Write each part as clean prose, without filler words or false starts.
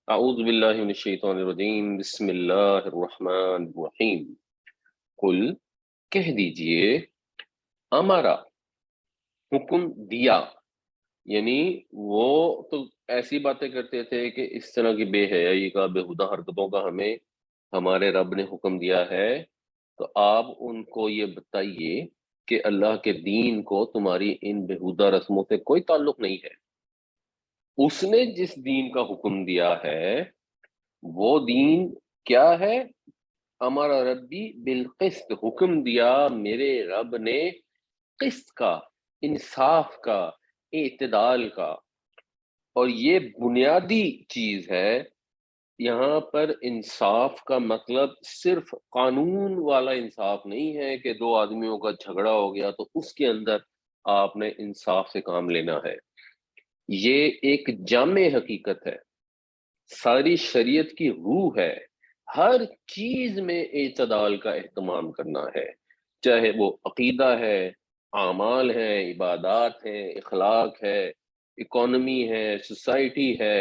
اعوذ باللہ من الشیطان الرجیم، بسم اللہ الرحمن الرحیم۔ قل، کہہ دیجئے، امرا، حکم دیا، یعنی وہ تو ایسی باتیں کرتے تھے کہ اس طرح کی بے حیائی کا، بےہودہ حرکتوں کا ہمیں ہمارے رب نے حکم دیا ہے، تو آپ ان کو یہ بتائیے کہ اللہ کے دین کو تمہاری ان بےہودہ رسموں سے کوئی تعلق نہیں ہے۔ اس نے جس دین کا حکم دیا ہے وہ دین کیا ہے؟ ہمارا ربی بالقسط، حکم دیا میرے رب نے قسط کا، انصاف کا، اعتدال کا۔ اور یہ بنیادی چیز ہے۔ یہاں پر انصاف کا مطلب صرف قانون والا انصاف نہیں ہے کہ دو آدمیوں کا جھگڑا ہو گیا تو اس کے اندر آپ نے انصاف سے کام لینا ہے۔ یہ ایک جامع حقیقت ہے، ساری شریعت کی روح ہے۔ ہر چیز میں اعتدال کا اہتمام کرنا ہے، چاہے وہ عقیدہ ہے، اعمال ہے، عبادات ہے، اخلاق ہے، اکانومی ہے، سوسائٹی ہے،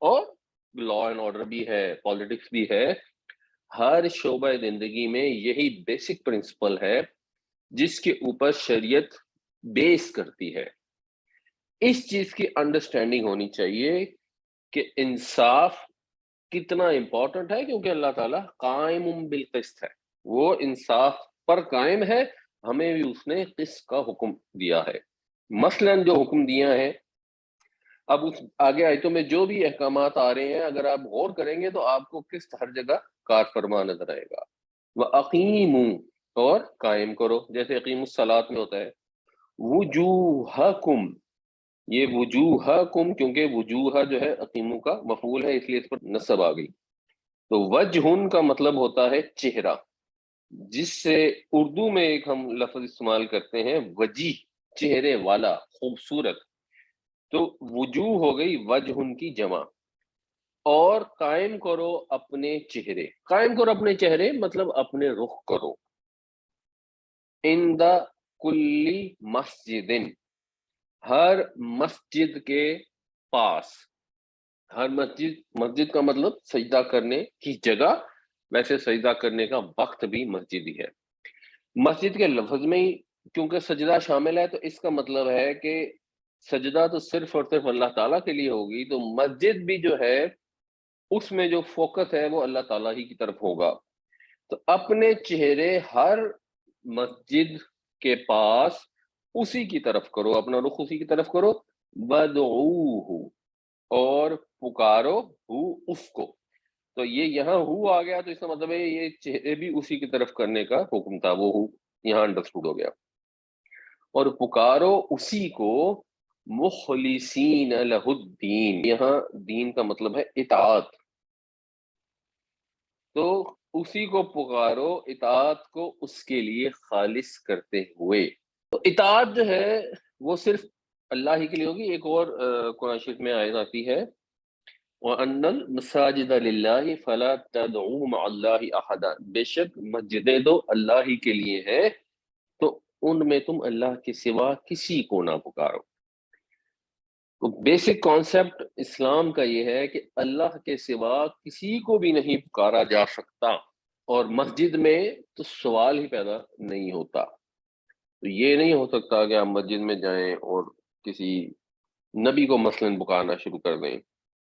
اور لا اینڈ آرڈر بھی ہے، پالیٹکس بھی ہے۔ ہر شعبہ زندگی میں یہی بیسک پرنسپل ہے جس کے اوپر شریعت بیس کرتی ہے۔ اس چیز کی انڈرسٹینڈنگ ہونی چاہیے کہ انصاف کتنا امپورٹنٹ ہے، کیونکہ اللہ تعالیٰ قائم بالقسط ہے، وہ انصاف پر قائم ہے۔ ہمیں بھی اس نے قسط کا حکم دیا ہے۔ مثلا جو حکم دیا ہے، اب اس آگے آیتوں میں جو بھی احکامات آ رہے ہیں، اگر آپ غور کریں گے تو آپ کو قسط ہر جگہ کار فرما نظر آئے گا۔ وَأَقِیمُوا، اور قائم کرو، جیسے اقیم الصلاۃ میں ہوتا ہے۔ وجوہکم، یہ وجوہکم، کیونکہ وجوہ جو ہے اقیمو کا مفعول ہے، اس لیے اس پر نصب آ گئی۔ تو وجہن کا مطلب ہوتا ہے چہرہ، جس سے اردو میں ایک ہم لفظ استعمال کرتے ہیں وجیح، چہرے والا، خوبصورت۔ تو وجوہ ہو گئی وجہن کی جمع۔ اور قائم کرو اپنے چہرے، قائم کرو اپنے چہرے مطلب اپنے رخ کرو۔ عند کل مسجد، ہر مسجد کے پاس۔ ہر مسجد کا مطلب سجدہ کرنے کی جگہ، ویسے سجدہ کرنے کا وقت بھی مسجد ہی ہے۔ مسجد کے لفظ میں ہی کیونکہ سجدہ شامل ہے، تو اس کا مطلب ہے کہ سجدہ تو صرف اور صرف اللہ تعالیٰ کے لیے ہوگی، تو مسجد بھی جو ہے اس میں جو فوکس ہے وہ اللہ تعالیٰ ہی کی طرف ہوگا۔ تو اپنے چہرے ہر مسجد کے پاس اسی کی طرف کرو، اپنا رخ اسی کی طرف کرو۔ بدعوہ، اور پکارو ہو، اس کو۔ تو یہ یہاں ہو آ گیا تو اس کا مطلب ہے یہ چہرے بھی اسی کی طرف کرنے کا حکم تھا، وہ ہو یہاں انڈرسٹوڈ ہو گیا۔ اور پکارو اسی کو، مخلصین لہ الدین، یہاں دین کا مطلب ہے اطاعت۔ تو اسی کو پکارو، اطاعت کو اس کے لیے خالص کرتے ہوئے۔ تو اطاعت جو ہے وہ صرف اللہ ہی کے لیے ہوگی۔ ایک اور قرآن شریف میں آیت آتی ہے، وَأَنَّ الْمَسَاجِدَ لِلَّهِ فَلَا تَدْعُوا مَعَ اللَّهِ أَحَدًا، بے شک مسجدیں تو اللہ ہی کے لیے ہیں، تو ان میں تم اللہ کے سوا کسی کو نہ پکارو۔ تو بیسک کانسیپٹ اسلام کا یہ ہے کہ اللہ کے سوا کسی کو بھی نہیں پکارا جا سکتا، اور مسجد میں تو سوال ہی پیدا نہیں ہوتا۔ تو یہ نہیں ہو سکتا کہ آپ مسجد میں جائیں اور کسی نبی کو مثلاً پکارنا شروع کر دیں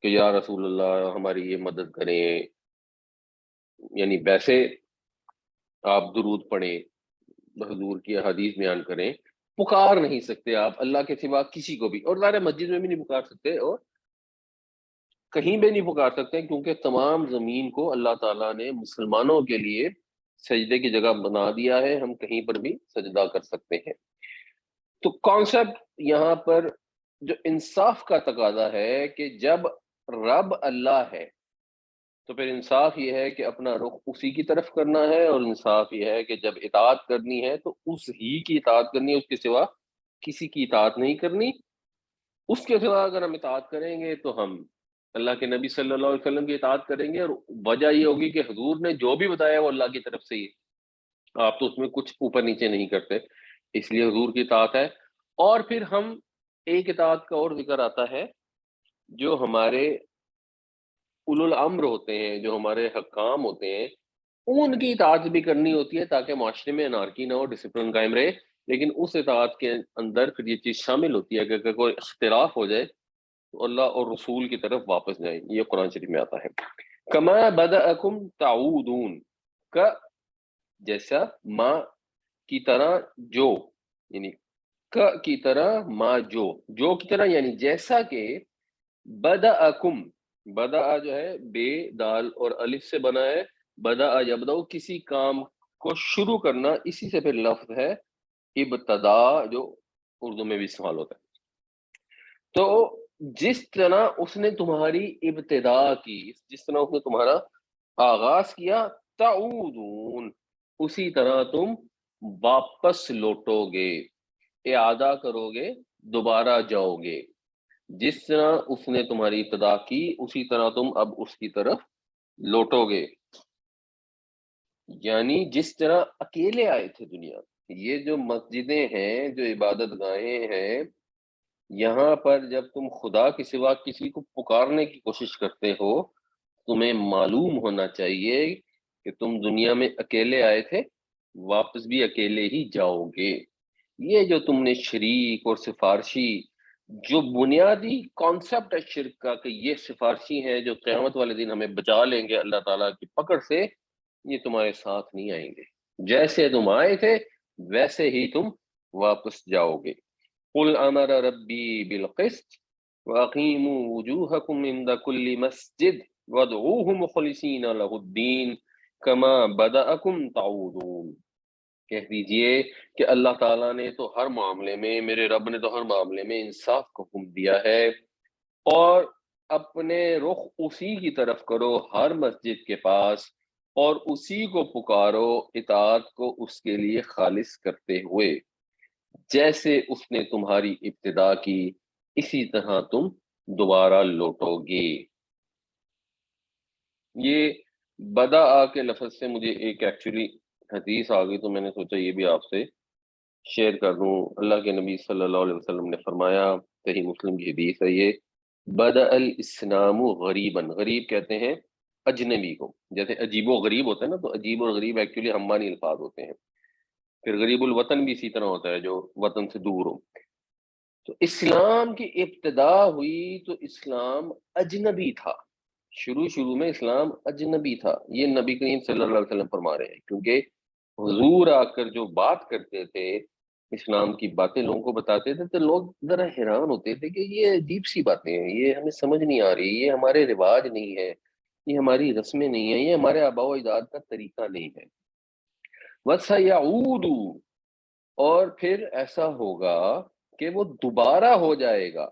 کہ یا رسول اللہ ہماری یہ مدد کریں، یعنی ویسے آپ درود پڑھیں، حضور کی حدیث بیان کریں، پکار نہیں سکتے آپ اللہ کے سوا کسی کو بھی۔ اور ظاہر ہے مسجد میں بھی نہیں پکار سکتے اور کہیں بھی نہیں پکار سکتے، کیونکہ تمام زمین کو اللہ تعالیٰ نے مسلمانوں کے لیے سجدے کی جگہ بنا دیا ہے، ہم کہیں پر بھی سجدہ کر سکتے ہیں۔ تو کانسیپٹ یہاں پر جو انصاف کا تقاضا ہے کہ جب رب اللہ ہے تو پھر انصاف یہ ہے کہ اپنا رخ اسی کی طرف کرنا ہے، اور انصاف یہ ہے کہ جب اطاعت کرنی ہے تو اس ہی کی اطاعت کرنی ہے، اس کے سوا کسی کی اطاعت نہیں کرنی۔ اس کے سوا اگر ہم اطاعت کریں گے تو ہم اللہ کے نبی صلی اللہ علیہ وسلم کی اطاعت کریں گے، اور وجہ یہ ہوگی کہ حضور نے جو بھی بتایا وہ اللہ کی طرف سے ہی، آپ تو اس میں کچھ اوپر نیچے نہیں کرتے، اس لیے حضور کی اطاعت ہے۔ اور پھر ہم ایک اطاعت کا اور ذکر آتا ہے جو ہمارے اولو الامر ہوتے ہیں، جو ہمارے حکام ہوتے ہیں، ان کی اطاعت بھی کرنی ہوتی ہے تاکہ معاشرے میں انارکی نہ ہو، ڈسپلن قائم رہے، لیکن اس اطاعت کے اندر پھر یہ چیز شامل ہوتی ہے کہ اگر کوئی اختلاف ہو جائے تو اللہ اور رسول کی طرف واپس جائیں، یہ قرآن شریف میں آتا ہے۔ کما بدأکم تعودون، کا جیسا، ما کی طرح، جو یعنی کا کی طرح، ما جو کی طرح یعنی جیسا کہ بدأکم، بدأ جو ہے بے دال اور الف سے بنا ہے، بدأ یبدأ کسی کام کو شروع کرنا، اسی سے پھر لفظ ہے ابتدا جو اردو میں بھی استعمال ہوتا ہے۔ تو جس طرح اس نے تمہاری ابتدا کی، جس طرح اس نے تمہارا آغاز کیا، تعودون اسی طرح تم واپس لوٹو گے، اعادہ کرو گے، دوبارہ جاؤ گے۔ جس طرح اس نے تمہاری ابتدا کی اسی طرح تم اب اس کی طرف لوٹو گے، یعنی جس طرح اکیلے آئے تھے دنیا۔ یہ جو مسجدیں ہیں، جو عبادت گاہیں ہیں، یہاں پر جب تم خدا کے سوا کسی کو پکارنے کی کوشش کرتے ہو، تمہیں معلوم ہونا چاہیے کہ تم دنیا میں اکیلے آئے تھے، واپس بھی اکیلے ہی جاؤ گے۔ یہ جو تم نے شریک اور سفارشی، جو بنیادی کانسیپٹ ہے شرک کا کہ یہ سفارشی ہیں جو قیامت والے دن ہمیں بچا لیں گے اللہ تعالیٰ کی پکڑ سے، یہ تمہارے ساتھ نہیں آئیں گے۔ جیسے تم آئے تھے ویسے ہی تم واپس جاؤ گے۔ قل امر ربی بالقسط واقیموا وجوہکم عند کل مسجد وادعوہ مخلصین لہ الدین کما بدأکم تعودون۔ کہہ دیجئے کہ اللہ تعالیٰ نے تو ہر معاملے میں، میرے رب نے تو ہر معاملے میں انصاف کا حکم دیا ہے، اور اپنے رخ اسی کی طرف کرو ہر مسجد کے پاس، اور اسی کو پکارو اطاعت کو اس کے لیے خالص کرتے ہوئے، جیسے اس نے تمہاری ابتدا کی اسی طرح تم دوبارہ لوٹو گے۔ یہ بدآ کے لفظ سے مجھے ایک ایکچولی حدیث آ گئی، تو میں نے سوچا یہ بھی آپ سے شیئر کر دوں۔ اللہ کے نبی صلی اللہ علیہ وسلم نے فرمایا، صحیح مسلم کی حدیث ہے یہ، بدأ الاسلام غریباً، غریب کہتے ہیں اجنبی کو، جیسے عجیب و غریب ہوتا ہے نا، تو عجیب اور غریب ایکچولی ہمانی الفاظ ہوتے ہیں۔ پھر غریب الوطن بھی اسی طرح ہوتا ہے، جو وطن سے دور ہو۔ تو اسلام کی ابتدا ہوئی تو اسلام اجنبی تھا، شروع میں اسلام اجنبی تھا، یہ نبی کریم صلی اللہ علیہ وسلم فرما رہے ہیں، کیونکہ حضور آ کر جو بات کرتے تھے، اسلام کی باتیں لوگوں کو بتاتے تھے، تو لوگ ذرا حیران ہوتے تھے کہ یہ عجیب سی باتیں ہیں، یہ ہمیں سمجھ نہیں آ رہی، یہ ہمارے رواج نہیں ہے، یہ ہماری رسمیں نہیں ہیں، یہ ہمارے آباء و اجداد کا طریقہ نہیں ہے۔ وَسَيَعُودُ، اور پھر ایسا ہوگا کہ وہ دوبارہ ہو جائے گا۔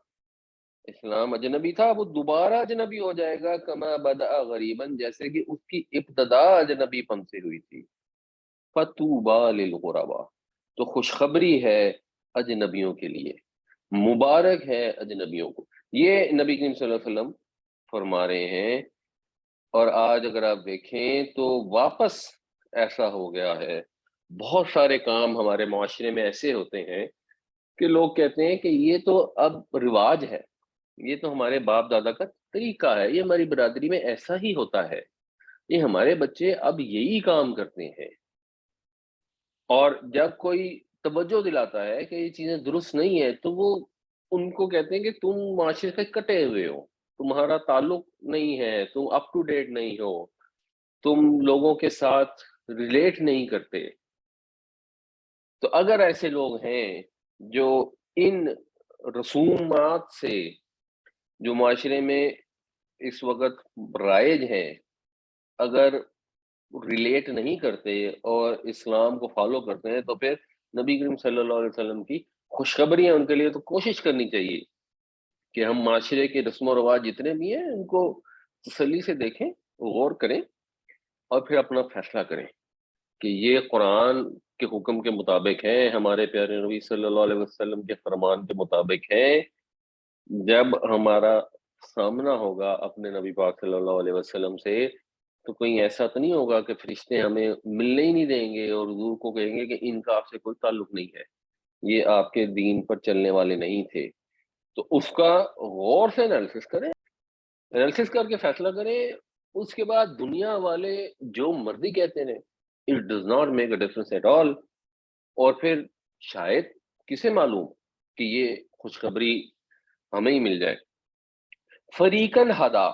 اسلام اجنبی تھا، وہ دوبارہ اجنبی ہو جائے گا، کما بدأ غریباً، جیسے کہ اس کی ابتدا اجنبی پن سے ہوئی تھی۔ فَطُوبَىٰ لِلْغُرَبَىٰ، تو خوشخبری ہے اجنبیوں کے لیے، مبارک ہے اجنبیوں کو۔ یہ نبی کریم صلی اللہ علیہ وسلم فرما رہے ہیں، اور آج اگر آپ دیکھیں تو واپس ایسا ہو گیا ہے، بہت سارے کام ہمارے معاشرے میں ایسے ہوتے ہیں کہ لوگ کہتے ہیں کہ یہ تو اب رواج ہے، یہ تو ہمارے باپ دادا کا طریقہ ہے، یہ ہماری برادری میں ایسا ہی ہوتا ہے، یہ ہمارے بچے اب یہی کام کرتے ہیں۔ اور جب کوئی توجہ دلاتا ہے کہ یہ چیزیں درست نہیں ہے، تو وہ ان کو کہتے ہیں کہ تم معاشرے سے کٹے ہوئے ہو، تمہارا تعلق نہیں ہے، تم اپ ٹو ڈیٹ نہیں ہو، تم لوگوں کے ساتھ ریلیٹ نہیں کرتے۔ تو اگر ایسے لوگ ہیں جو ان رسومات سے جو معاشرے میں اس وقت رائج ہیں، اگر ریلیٹ نہیں کرتے اور اسلام کو فالو کرتے ہیں، تو پھر نبی کریم صلی اللہ علیہ وسلم کی خوشخبری ہے ان کے لیے، تو کوشش کرنی چاہیے کہ ہم معاشرے کے رسم و رواج جتنے بھی ہیں ان کو تسلی سے دیکھیں، غور کریں، اور پھر اپنا فیصلہ کریں کہ یہ قرآن کے حکم کے مطابق ہے، ہمارے پیارے نبی صلی اللہ علیہ وسلم کے فرمان کے مطابق ہے۔ جب ہمارا سامنا ہوگا اپنے نبی پاک صلی اللہ علیہ وسلم سے، تو کوئی ایسا تو نہیں ہوگا کہ فرشتے ہمیں ملنے ہی نہیں دیں گے اور حضور کو کہیں گے کہ ان کا آپ سے کوئی تعلق نہیں ہے، یہ آپ کے دین پر چلنے والے نہیں تھے۔ تو اس کا غور سے انالیسس کریں، انالیسس کر کے فیصلہ کریں، اس کے بعد دنیا والے جو مرضی کہتے ہیں، it does not make a difference at all. اور پھر شاید کسے معلوم کہ یہ خوشخبری ہمیں ہی مل جائے. فریقن ہدا،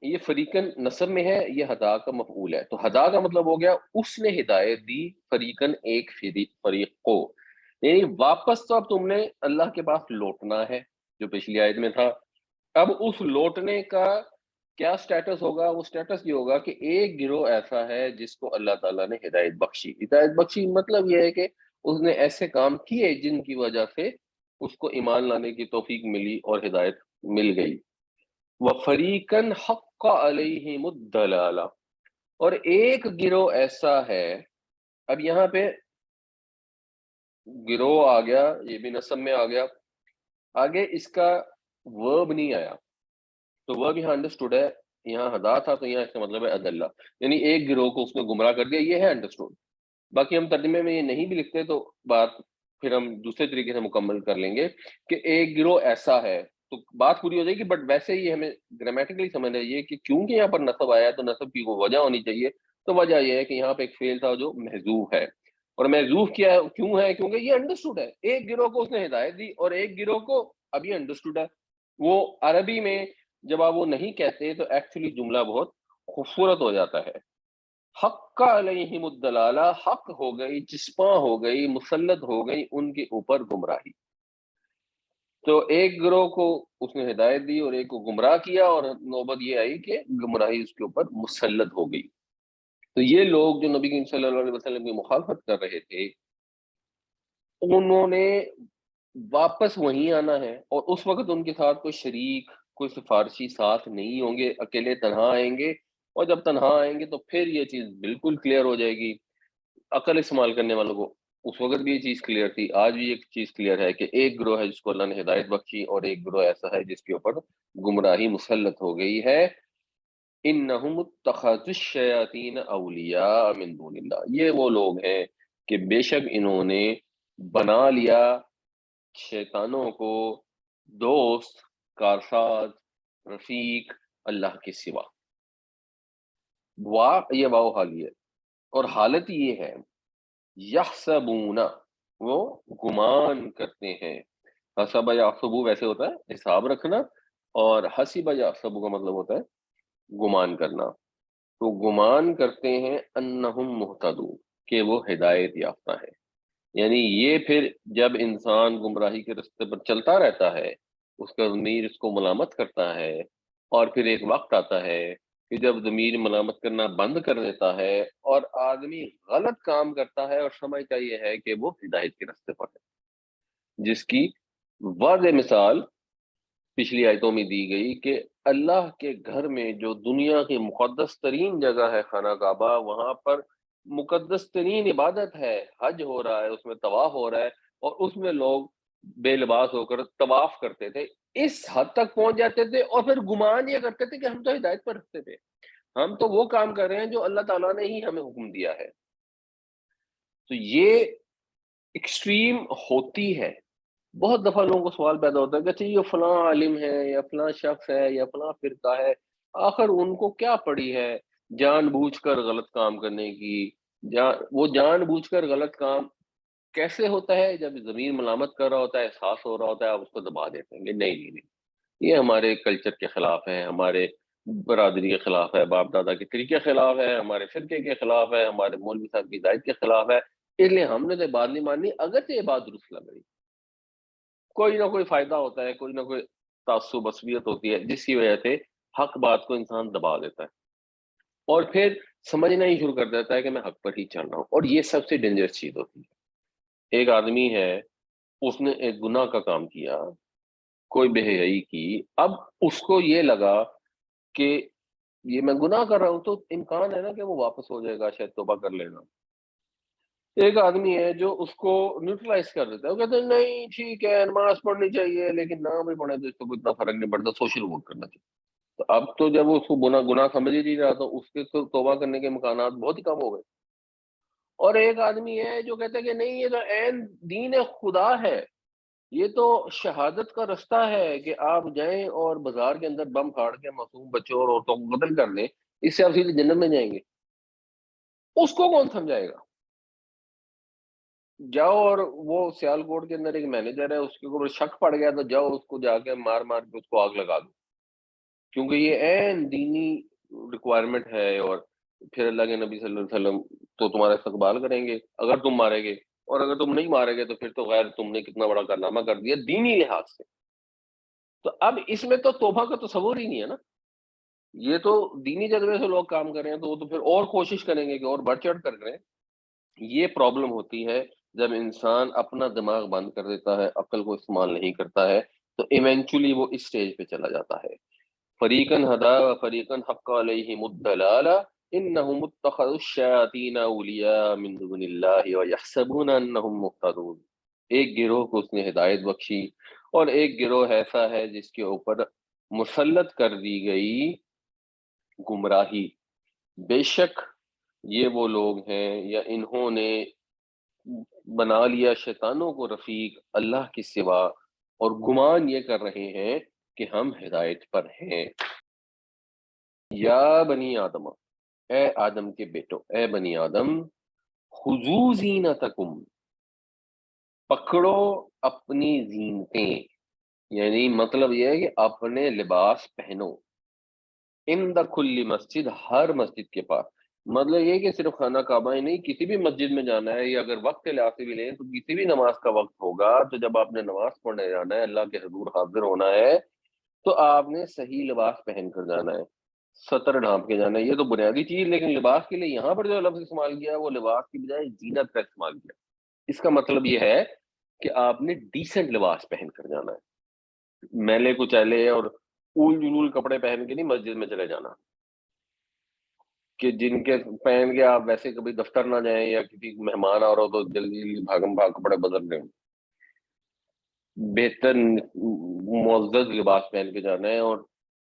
یہ فریقن نصب میں ہے، یہ ہدا کا مفعول ہے. تو ہدا کا مطلب ہو گیا اس نے ہدایت دی، فریقن ایک فریق کو، یعنی واپس تو اب تم نے اللہ کے پاس لوٹنا ہے، جو پچھلی آیت میں تھا. اب اس لوٹنے کا کیا سٹیٹس ہوگا؟ وہ سٹیٹس یہ ہوگا کہ ایک گروہ ایسا ہے جس کو اللہ تعالیٰ نے ہدایت بخشی. ہدایت بخشی مطلب یہ ہے کہ اس نے ایسے کام کیے جن کی وجہ سے اس کو ایمان لانے کی توفیق ملی اور ہدایت مل گئی. وَفَرِيقًا حَقَّ عَلَيْهِمُ الضَّلَالَةُ، اور ایک گروہ ایسا ہے. اب یہاں پہ گروہ آ گیا، یہ بھی نصب میں آ گیا. آگے اس کا ورب نہیں آیا، تو ورب یہاں انڈرسٹوڈ ہے. یہاں ہدا تھا تو یہاں اس کا مطلب ہے ادلہ، یعنی ایک گروہ کو اس نے گمراہ کر دیا، یہ ہے انڈرسٹوڈ. باقی ہم ترجمے میں یہ نہیں بھی لکھتے تو بات پھر ہم دوسرے طریقے سے مکمل کر لیں گے کہ ایک گروہ ایسا ہے، تو بات پوری ہو جائے گی. بٹ ویسے ہی ہمیں گرامیٹیکلی سمجھ رہیے کہ کیونکہ یہاں پر نصب آیا ہے تو نصب کی کوئی وجہ ہونی چاہیے. تو وجہ یہ ہے کہ یہاں پہ ایک فعل تھا جو محذوف ہے، اور محذوف کیا ہے کیوں ہے؟ کیونکہ یہ انڈرسٹوڈ ہے. ایک گروہ کو اس نے ہدایت دی اور ایک گروہ کو اب یہ انڈرسٹوڈ ہے. وہ عربی میں جب آپ وہ نہیں کہتے تو ایکچولی جملہ بہت خوبصورت ہو جاتا ہے. حق علیہم الدلالہ، حق ہو گئی، چسپاں ہو گئی، مسلط ہو گئی ان کے اوپر گمراہی. تو ایک گروہ کو اس نے ہدایت دی اور ایک کو گمراہ کیا، اور نوبت یہ آئی کہ گمراہی اس کے اوپر مسلط ہو گئی. تو یہ لوگ جو نبی کریم صلی اللہ علیہ وسلم کی مخالفت کر رہے تھے، انہوں نے واپس وہیں آنا ہے، اور اس وقت ان کے ساتھ کوئی شریک، کوئی سفارشی ساتھ نہیں ہوں گے، اکیلے تنہا آئیں گے. اور جب تنہا آئیں گے تو پھر یہ چیز بالکل کلیئر ہو جائے گی. عقل استعمال کرنے والوں کو اس وقت بھی یہ چیز کلیئر تھی، آج بھی ایک چیز کلیئر ہے کہ ایک گروہ ہے جس کو اللہ نے ہدایت بخشی، اور ایک گروہ ایسا ہے جس کے اوپر گمراہی مسلط ہو گئی ہے. انہم اتخذوا الشیاطین اولیاء من دون اللہ، یہ وہ لوگ ہیں کہ بے شک انہوں نے بنا لیا شیطانوں کو دوست، کارساز، رفیق اللہ کے سوا. یہ واو حالیہ، اور حالت یہ ہے یحسبون، وہ گمان کرتے ہیں. حسب یحسبو ویسے ہوتا ہے حساب رکھنا، اور حسب یحسبو کا مطلب ہوتا ہے گمان کرنا. تو گمان کرتے ہیں انہم مہتدون، کہ وہ ہدایت یافتہ ہے. یعنی یہ پھر جب انسان گمراہی کے رستے پر چلتا رہتا ہے، اس کا ضمیر اس کو ملامت کرتا ہے، اور پھر ایک وقت آتا ہے کہ جب ضمیر ملامت کرنا بند کر دیتا ہے اور آدمی غلط کام کرتا ہے اور سمجھتا یہ ہے کہ وہ ہدایت کے رستے پر ہے. جس کی واضح مثال پچھلی آیتوں میں دی گئی کہ اللہ کے گھر میں جو دنیا کی مقدس ترین جگہ ہے خانہ کعبہ، وہاں پر مقدس ترین عبادت ہے، حج ہو رہا ہے، اس میں طواف ہو رہا ہے، اور اس میں لوگ بے لباس ہو کر طواف کرتے تھے. اس حد تک پہنچ جاتے تھے اور پھر گمان یہ کرتے تھے کہ ہم تو ہدایت پر رکھتے تھے، ہم تو وہ کام کر رہے ہیں جو اللہ تعالیٰ نے ہی ہمیں حکم دیا ہے. تو یہ ایکسٹریم ہوتی ہے. بہت دفعہ لوگوں کو سوال پیدا ہوتا ہے کہ اچھا یہ فلاں عالم ہے یا فلاں شخص ہے یا فلاں فرقہ ہے، آخر ان کو کیا پڑی ہے جان بوجھ کر غلط کام کرنے کی؟ وہ جان بوجھ کر غلط کام کیسے ہوتا ہے؟ جب ضمیر ملامت کر رہا ہوتا ہے، احساس ہو رہا ہوتا ہے، آپ اس کو دبا دیتے ہیں کہ نہیں نہیں نہیں، یہ ہمارے کلچر کے خلاف ہے، ہمارے برادری کے خلاف ہے، باپ دادا کے طریقے کے خلاف ہے، ہمارے فرقے کے خلاف ہے، ہمارے مولوی صاحب کی ہدایت کے خلاف ہے، اس لیے ہم نے تو یہ بات نہیں ماننی، اگرچہ یہ بات درست لگ رہی. کوئی نہ کوئی فائدہ ہوتا ہے، کوئی نہ کوئی تعصب عصبیت ہوتی ہے جس کی وجہ سے حق بات کو انسان دبا دیتا ہے، اور پھر سمجھنا ہی شروع کر دیتا ہے کہ میں حق پر ہی چل رہا ہوں. اور یہ سب سے ڈینجرس چیز ہوتی ہے. ایک آدمی ہے، اس نے ایک گناہ کا کام کیا، کوئی بے حیائی کی، اب اس کو یہ لگا کہ یہ میں گناہ کر رہا ہوں تو امکان ہے نا کہ وہ واپس ہو جائے گا، شاید توبہ کر لے گا. ایک آدمی ہے جو اس کو نیوٹرلائز کر دیتا ہے، وہ کہتے ہیں نہیں ٹھیک ہے نماز پڑھنی چاہیے لیکن نہ بھی پڑھے تو اس کو کوئی اتنا فرق نہیں پڑتا، سوشل ورک کرنا چاہیے. تو اب تو جب وہ اس کو گناہ سمجھ ہی نہیں رہا تو اس کے تو توبہ کرنے کے امکانات بہت ہی کم ہو گئے. اور ایک آدمی ہے جو کہتا ہے کہ نہیں یہ تو عین دین خدا ہے، یہ تو شہادت کا رستہ ہے کہ آپ جائیں اور بازار کے اندر بم پھاڑ کے معصوم بچوں اور عورتوں کو قتل کر لیں، اس سے آپ سیدھے جنت میں جائیں گے؟ اس کو کون سمجھائے گا؟ جاؤ، اور وہ سیال کوٹ کے اندر ایک مینیجر ہے، اس کے اوپر شک پڑ گیا تو جاؤ اس کو جا کے مار مار کے اس کو آگ لگا دو، کیونکہ یہ عین دینی ریکوائرمنٹ ہے۔ اور پھر اللہ کے نبی صلی اللہ علیہ وسلم تو تمہارا استقبال کریں گے اگر تم مارے گے، اور اگر تم نہیں مارے گے تو پھر تو غیر تم نے کتنا بڑا کارنامہ کر دیا دینی لحاظ سے۔ تو اب اس میں تو توبہ کا تصور ہی نہیں ہے نا، یہ تو دینی جذبے سے لوگ کام کر رہے ہیں تو وہ تو پھر اور کوشش کریں گے کہ اور بڑھ چڑھ کر کریں۔ یہ پرابلم ہوتی ہے جب انسان اپنا دماغ بند کر دیتا ہے، عقل کو استعمال نہیں کرتا ہے، تو ایونچولی وہ اس سٹیج پہ چلا جاتا ہے۔ فریقاً ہدا و فریقاً حق علیہم الضلالہ انہم اتخذوا الشیاطین اولیاء من دون اللہ ویحسبون انہم مہتدون۔ ایک گروہ کو اس نے ہدایت بخشی، اور ایک گروہ ایسا ہے جس کے اوپر مسلط کر دی گئی گمراہی۔ بے شک یہ وہ لوگ ہیں یا انہوں نے بنا لیا شیطانوں کو رفیق اللہ کی سوا، اور گمان یہ کر رہے ہیں کہ ہم ہدایت پر ہیں۔ یا بنی آدم، اے آدم کے بیٹو، اے بنی آدم، خذو زینتکم، پکڑو اپنی زینتیں، یعنی مطلب یہ ہے کہ اپنے لباس پہنو، عند کل مسجد، ہر مسجد کے پاس۔ مطلب یہ کہ صرف خانہ کعبہ ہی نہیں، کسی بھی مسجد میں جانا ہے، یا اگر وقت کے لحاظ سے بھی لیں تو کسی بھی نماز کا وقت ہوگا تو جب آپ نے نماز پڑھنے جانا ہے، اللہ کے حضور حاضر ہونا ہے، تو آپ نے صحیح لباس پہن کر جانا ہے، سطر ڈھانپ کے جانا ہے۔ یہ تو بنیادی چیز، لیکن لباس کے لیے یہاں پر جو لفظ استعمال کیا ہے وہ لباس کی بجائے زینت کا استعمال کیا۔ اس کا مطلب یہ ہے کہ آپ نے ڈیسنٹ لباس پہن کر جانا ہے، میلے کچیلے اور اول جلول کپڑے پہن کے نہیں مسجد میں چلے جانا، کہ جن کے پہن کے آپ ویسے کبھی دفتر نہ جائیں یا کسی مہمان آ رہا ہو تو جلدی جلدی بھاگم بھاگ کپڑے بدل رہے ہوں۔ بہتر معزز لباس پہن کے جانا ہے، اور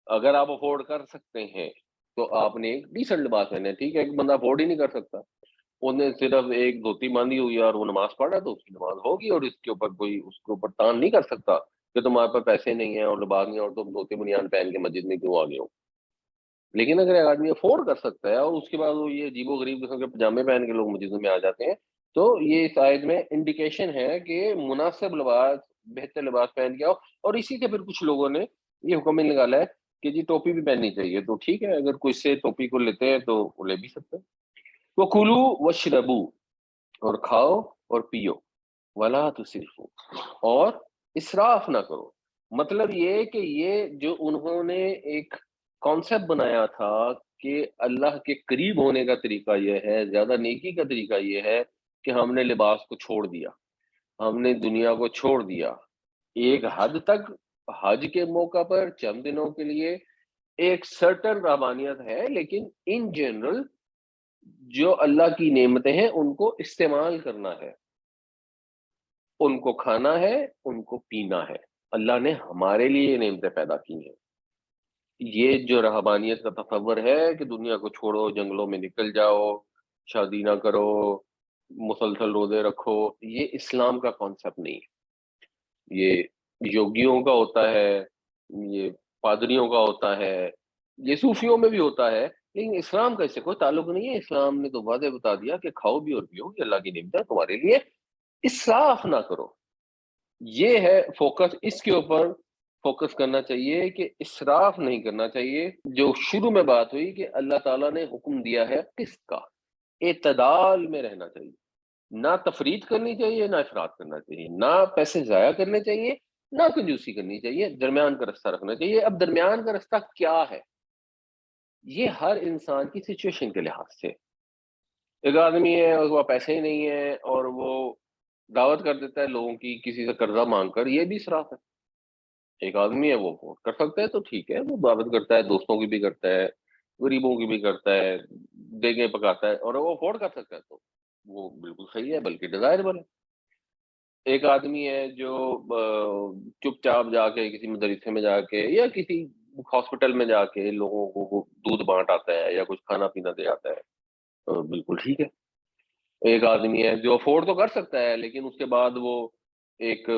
اگر آپ افورڈ کر سکتے ہیں تو آپ نے ایک ڈیسنٹ لباس پہنا ہے۔ ٹھیک ہے، ایک بندہ افورڈ ہی نہیں کر سکتا، انہوں نے صرف ایک دھوتی باندھی ہوئی ہے اور وہ نماز پڑھ رہا ہے تو اس کی نماز ہوگی، اور اس کے اوپر کوئی اس کے اوپر تان نہیں کر سکتا کہ تمہارے پاس پیسے نہیں ہیں اور لباس نہیں ہے اور تم دھوتی بنیان پہن کے مسجد میں کیوں آ گئے ہو۔ لیکن اگر ایک آدمی افورڈ کر سکتا ہے اور اس کے بعد وہ یہ عجیب و غریب قسم کے پجامے پہن کے لوگ مسجدوں میں آ جاتے ہیں، تو یہ اس آیت میں انڈیکیشن ہے کہ مناسب لباس، بہتر لباس پہن کے آؤ۔ اور اسی سے پھر کچھ لوگوں نے یہ حکم ہی نکالا ہے کہ جی ٹوپی بھی پہننی چاہیے، تو ٹھیک ہے، اگر کوئی سے ٹوپی کو لیتے ہیں تو وہ لے بھی سکتے ہیں۔ وہ کلو وشربو، اور کھاؤ اور پیو، ولا تسرفوا، اور اسراف نہ کرو۔ مطلب یہ کہ یہ جو انہوں نے ایک کانسیپٹ بنایا تھا کہ اللہ کے قریب ہونے کا طریقہ یہ ہے، زیادہ نیکی کا طریقہ یہ ہے کہ ہم نے لباس کو چھوڑ دیا، ہم نے دنیا کو چھوڑ دیا۔ ایک حد تک حج کے موقع پر چند دنوں کے لیے ایک سرٹن رہبانیت ہے، لیکن ان جنرل جو اللہ کی نعمتیں ہیں ان کو استعمال کرنا ہے، ان کو کھانا ہے، ان کو پینا ہے۔ اللہ نے ہمارے لیے یہ نعمتیں پیدا کی ہیں۔ یہ جو رہبانیت کا تصور ہے کہ دنیا کو چھوڑو، جنگلوں میں نکل جاؤ، شادی نہ کرو، مسلسل روزے رکھو، یہ اسلام کا کانسیپٹ نہیں ہے۔ یہ یوگیوں کا ہوتا ہے، یہ پادریوں کا ہوتا ہے، یہ صوفیوں میں بھی ہوتا ہے، لیکن اسلام کا اس سے کوئی تعلق نہیں ہے۔ اسلام نے تو واضح بتا دیا کہ کھاؤ بھی اور پیو، یہ اللہ کی نعمت ہے تمہارے لیے، اسراف نہ کرو۔ یہ ہے فوکس، اس کے اوپر فوکس کرنا چاہیے کہ اسراف نہیں کرنا چاہیے۔ جو شروع میں بات ہوئی کہ اللہ تعالیٰ نے حکم دیا ہے قسط کا، اعتدال میں رہنا چاہیے، نہ تفریط کرنی چاہیے نہ افراط کرنا چاہیے، نہ پیسے ضائع کرنے چاہیے نہ کنجوسی کرنی چاہیے، درمیان کا رستہ رکھنا چاہیے۔ اب درمیان کا رستہ کیا ہے؟ یہ ہر انسان کی سچویشن کے لحاظ سے، ایک آدمی ہے اس کو پیسے ہی نہیں ہے اور وہ دعوت کر دیتا ہے لوگوں کی کسی سے قرضہ مانگ کر، یہ بھی اسراف ہے۔ ایک آدمی ہے وہ افورڈ کر سکتا ہے تو ٹھیک ہے، وہ دعوت کرتا ہے، دوستوں کی بھی کرتا ہے، غریبوں کی بھی کرتا ہے، دیگیں پکاتا ہے، اور وہ افورڈ کر سکتا ہے تو وہ بالکل صحیح ہے، بلکہ ڈیزائربل ہے۔ ایک آدمی ہے جو چپ چاپ جا کے کسی مدرسے میں جا کے یا کسی ہاسپٹل میں جا کے لوگوں کو وہ دودھ بانٹ آتا ہے یا کچھ کھانا پینا دے آتا ہے، تو بالکل ٹھیک ہے۔ ایک آدمی ہے جو افورڈ تو کر سکتا ہے لیکن اس کے بعد وہ ایک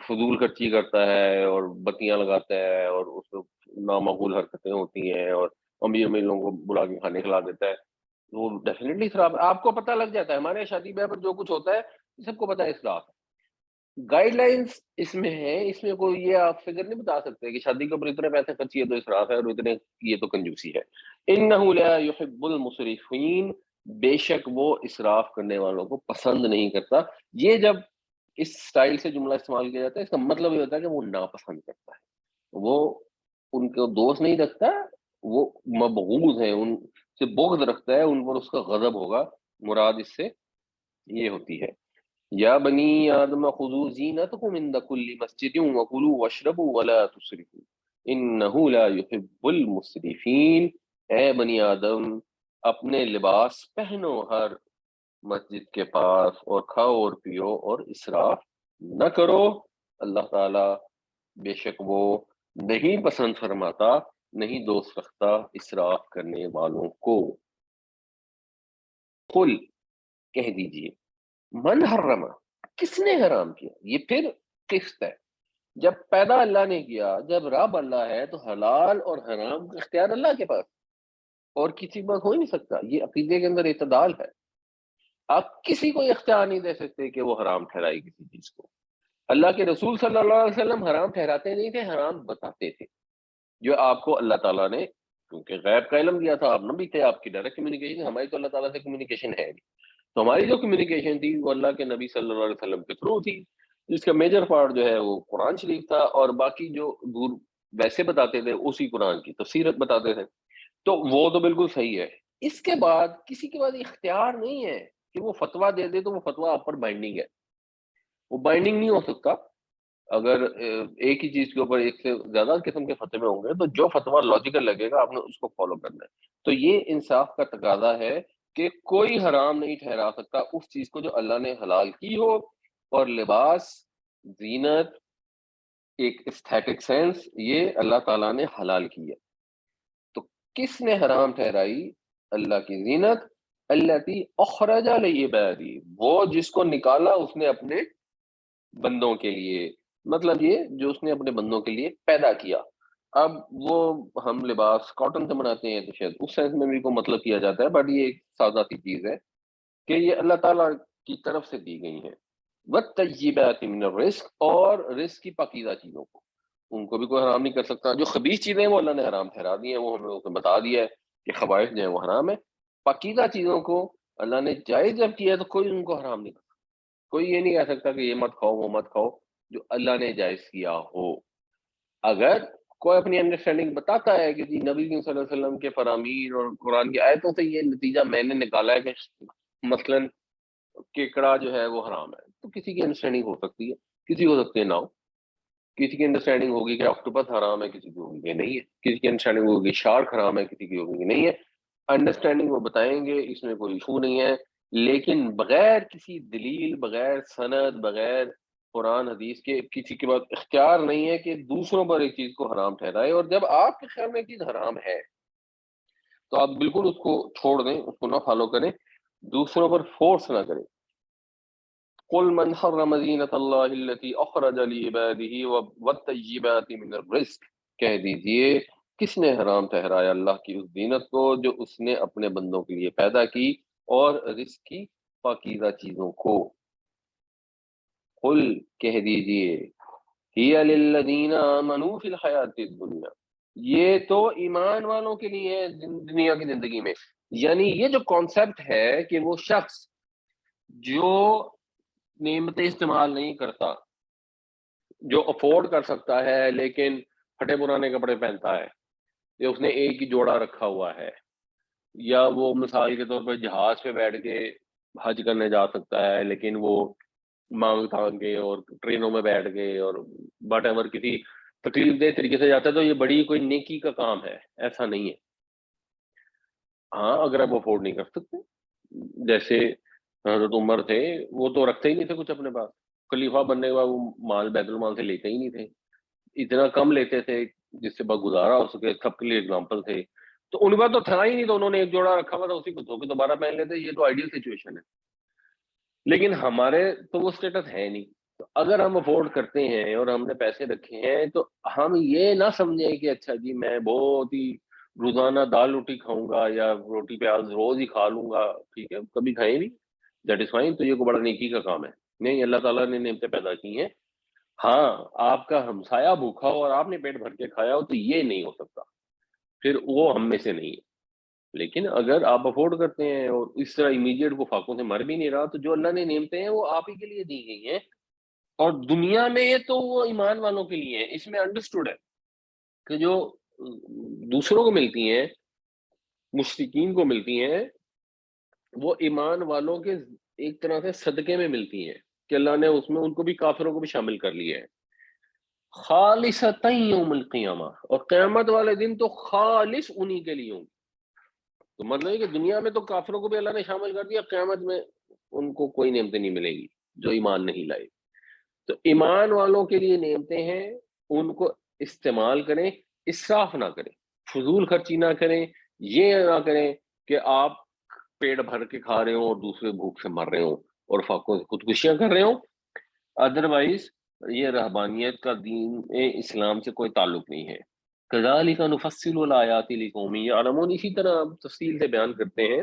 فضول خرچی کرتا ہے اور بتیاں لگاتا ہے اور اس کو نامعقول حرکتیں ہوتی ہیں اور امیر امیر لوگوں کو بلا کے کھانے کھلا دیتا ہے، وہ ڈیفینیٹلی اسراف ہے۔ آپ کو پتہ لگ جاتا ہے، ہمارے شادی بیاہ پر جو کچھ ہوتا ہے سب کو پتہ ہے اسراف ہے۔ گائیڈ لائنس اس میں ہے، اس میں کوئی یہ آپ فگر نہیں بتا سکتے کہ شادی کے اوپر اتنے پیسے خرچ کیے تو اسراف ہے اور اتنے یہ تو کنجوسی ہے۔ انہ لا یحب المسرفین، بے شک وہ اسراف کرنے والوں کو پسند نہیں کرتا۔ یہ جب اس سٹائل سے جملہ استعمال کیا جاتا ہے، اس کا مطلب یہ ہوتا ہے کہ وہ ناپسند کرتا ہے، وہ ان کو دوست نہیں رکھتا، وہ مبغوض ہیں، ان سے بغض رکھتا ہے، ان پر اس کا غضب ہوگا۔ مراد اس سے یہ ہوتی ہے، یا بنی آدم خذوا زینتکم عند کل مسجد وکلوا واشربوا ولا تسرفوا انہ لا یحب المسرفین۔ اے بنی آدم، اپنے لباس پہنو ہر مسجد کے پاس اور کھاؤ اور پیو اور اسراف نہ کرو، اللہ تعالی بے شک وہ نہیں پسند فرماتا، نہیں دوست رکھتا اسراف کرنے والوں کو۔ قل، کہہ دیجئے، من حرم، کس نے حرام کیا؟ یہ پھر قسط ہے، جب پیدا اللہ نے کیا، جب رب اللہ ہے تو حلال اور حرام کا اختیار اللہ کے پاس، اور کسی کے پاس ہو ہی نہیں سکتا۔ یہ عقیدے کے اندر اعتدال ہے، آپ کسی کو اختیار نہیں دے سکتے کہ وہ حرام ٹھہرائے کسی چیز کو۔ اللہ کے رسول صلی اللہ علیہ وسلم حرام ٹھہراتے نہیں تھے، حرام بتاتے تھے، جو آپ کو اللہ تعالیٰ نے کیونکہ غیب کا علم دیا تھا، آپ نبی تھے، آپ کی ڈائریکٹ کمیونیکیشن، ہماری تو اللہ تعالیٰ سے کمیونیکیشن ہے نہیں، تو ہماری جو کمیونیکیشن تھی وہ اللہ کے نبی صلی اللہ علیہ وسلم کے تھرو تھی، جس کا میجر پارٹ جو ہے وہ قرآن شریف تھا، اور باقی جو دور ویسے بتاتے تھے اسی قرآن کی تفسیر بتاتے تھے، تو وہ تو بالکل صحیح ہے۔ اس کے بعد کسی کے پاس اختیار نہیں ہے کہ وہ فتویٰ دے دے تو وہ فتویٰ آپ پر بائنڈنگ ہے، وہ بائنڈنگ نہیں ہو سکتا۔ اگر ایک ہی چیز کے اوپر ایک سے زیادہ قسم کے فتوے ہوں گے تو جو فتویٰ لاجیکل لگے گا آپ نے اس کو فالو کرنا ہے۔ تو یہ انصاف کا تقاضا ہے کہ کوئی حرام نہیں ٹھہرا سکتا اس چیز کو جو اللہ نے حلال کی ہو، اور لباس، زینت، ایک استھیٹک سینس، یہ اللہ تعالیٰ نے حلال کی ہے۔ تو کس نے حرام ٹھہرائی؟ اللہ کی زینت، التی اخرج لعبادی، وہ جس کو نکالا اس نے اپنے بندوں کے لیے، مطلب یہ جو اس نے اپنے بندوں کے لیے پیدا کیا۔ اب وہ ہم لباس کاٹن سے بناتے ہیں تو شاید اس سینس میں بھی کو مطلب کیا جاتا ہے، بٹ یہ ایک سادہ سی چیز ہے کہ یہ اللہ تعالیٰ کی طرف سے دی گئی ہیں۔ وَالطَّيِّبَاتِ مِنَ الرِّزْقِ، اور رزق کی پاکیزہ چیزوں کو، ان کو بھی کوئی حرام نہیں کر سکتا۔ جو خبیث چیزیں ہیں وہ اللہ نے حرام ٹھہرا دی ہیں، وہ ہمیں اسے بتا دیا ہے کہ خبائث جو ہیں وہ حرام ہے۔ پاکیزہ چیزوں کو اللہ نے جائز جب کیا ہے تو کوئی ان کو حرام نہیں، کوئی یہ نہیں کہہ سکتا کہ یہ مت کھاؤ وہ مت کھاؤ جو اللہ نے جائز کیا ہو۔ اگر کوئی اپنی انڈرسٹینڈنگ بتاتا ہے کہ جی نبی صلی اللہ علیہ وسلم کے فرامین اور قرآن کی آیتوں سے یہ نتیجہ میں نے نکالا ہے کہ مثلاً کیکڑا جو ہے وہ حرام ہے، تو کسی کی انڈرسٹینڈنگ ہو سکتی ہے، کسی ہو سکتی ہے نہ ہو۔ کسی کی انڈرسٹینڈنگ ہوگی کہ آکٹوپس حرام ہے، کسی کی ہوگی کہ نہیں ہے، کسی کی انڈرسٹینڈنگ ہوگی شارک حرام ہے، کسی کی ہوگی کہ نہیں ہے۔ انڈرسٹینڈنگ وہ بتائیں گے، اس میں کوئی ایشو نہیں ہے، لیکن بغیر کسی دلیل، بغیر سند، بغیر قرآن حدیث کے کسی کے پاس اختیار نہیں ہے کہ دوسروں پر ایک چیز کو حرام ٹھہرائے۔ اور جب آپ کے خیال میں ایک چیز حرام ہے تو آپ بالکل اس کو چھوڑ دیں، اس کو نہ فالو کریں، دوسروں پر فورس نہ کریں۔ قل من حرم زینت اللہ التی اخرج لعباده والطیبات من الرزق، کہہ دیجئے کس نے حرام ٹھہرایا اللہ کی اس زینت کو جو اس نے اپنے بندوں کے لیے پیدا کی، اور رزق کی پاکیزہ چیزوں کو۔ قل، کہہ دیجئے، ہی للذین آمنوا فی الحیات الدنیا، یہ تو ایمان والوں کے لیے ہے دنیا کی زندگی میں۔ یعنی یہ جو کانسیپٹ ہے کہ وہ شخص جو نعمتیں استعمال نہیں کرتا، جو افورڈ کر سکتا ہے لیکن پھٹے پرانے کپڑے پہنتا ہے، یا اس نے ایک ہی جوڑا رکھا ہوا ہے، یا وہ مثال کے طور پر جہاز پہ بیٹھ کے حج کرنے جا سکتا ہے لیکن وہ مانگ تانگ کے اور ٹرینوں میں بیٹھ کے اور وٹ ایور کسی تکلیف دہ طریقے سے جاتا ہے، تو یہ بڑی کوئی نیکی کا کام ہے، ایسا نہیں ہے۔ ہاں اگر آپ افورڈ نہیں کر سکتے، جیسے حضرت عمر تھے، وہ تو رکھتے ہی نہیں تھے کچھ اپنے پاس، خلیفہ بننے کے بعد وہ مال بیت المال سے لیتے ہی نہیں تھے، اتنا کم لیتے تھے جس سے بس گزارا ہو سکے، سب کے لیے اگزامپل تھے۔ تو ان کا تو تھا ہی نہیں، تو انہوں نے ایک جوڑا رکھا ہوا تھا، اسی کو دھو کے دوبارہ پہن لیتے، یہ تو آئیڈیل سچویشن ہے۔ لیکن ہمارے تو وہ اسٹیٹس ہے نہیں، تو اگر ہم افورڈ کرتے ہیں اور ہم نے پیسے رکھے ہیں تو ہم یہ نہ سمجھیں کہ اچھا جی میں بہت ہی روزانہ دال روٹی کھاؤں گا یا روٹی پیاز روز ہی کھا لوں گا، ٹھیک ہے کبھی کھائیں بھی، دیٹ از فائن، تو یہ کوئی بڑا نیکی کا کام ہے؟ نہیں، اللہ تعالیٰ نے نعمتیں پیدا کی ہیں. ہاں، آپ کا ہمسایہ بھوکا ہو اور آپ نے پیٹ بھر کے کھایا ہو تو یہ نہیں ہو سکتا، پھر وہ ہم میں سے نہیں ہے. لیکن اگر آپ افورڈ کرتے ہیں اور اس طرح امیڈیٹ وہ فاقوں سے مر بھی نہیں رہا، تو جو اللہ نے نعمتیں ہیں وہ آپ ہی کے لیے دی گئی ہیں. اور دنیا میں یہ تو وہ ایمان والوں کے لیے ہے، اس میں انڈرسٹوڈ ہے کہ جو دوسروں کو ملتی ہیں، مشرکین کو ملتی ہیں، وہ ایمان والوں کے ایک طرح سے صدقے میں ملتی ہیں کہ اللہ نے اس میں ان کو بھی، کافروں کو بھی شامل کر لیا ہے. خالصتا یوم القیامہ، اور قیامت والے دن تو خالص انہی کے لیے ہوں گی. تو مطلب ہے کہ دنیا میں تو کافروں کو بھی اللہ نے شامل کر دیا، قیامت میں ان کو کوئی نعمتیں نہیں ملے گی جو ایمان نہیں لائے. تو ایمان والوں کے لیے نعمتیں ہیں، ان کو استعمال کریں، اسراف نہ کریں، فضول خرچی نہ کریں، یہ نہ کریں کہ آپ پیٹ بھر کے کھا رہے ہوں اور دوسرے بھوک سے مر رہے ہوں اور فاقوں سے خودکشیاں کر رہے ہوں. ادروائز یہ رہبانیت کا دین اسلام سے کوئی تعلق نہیں ہے. کذالک نفصل الآیات لقوم یعلمون، اسی طرح ہم تفصیل سے بیان کرتے ہیں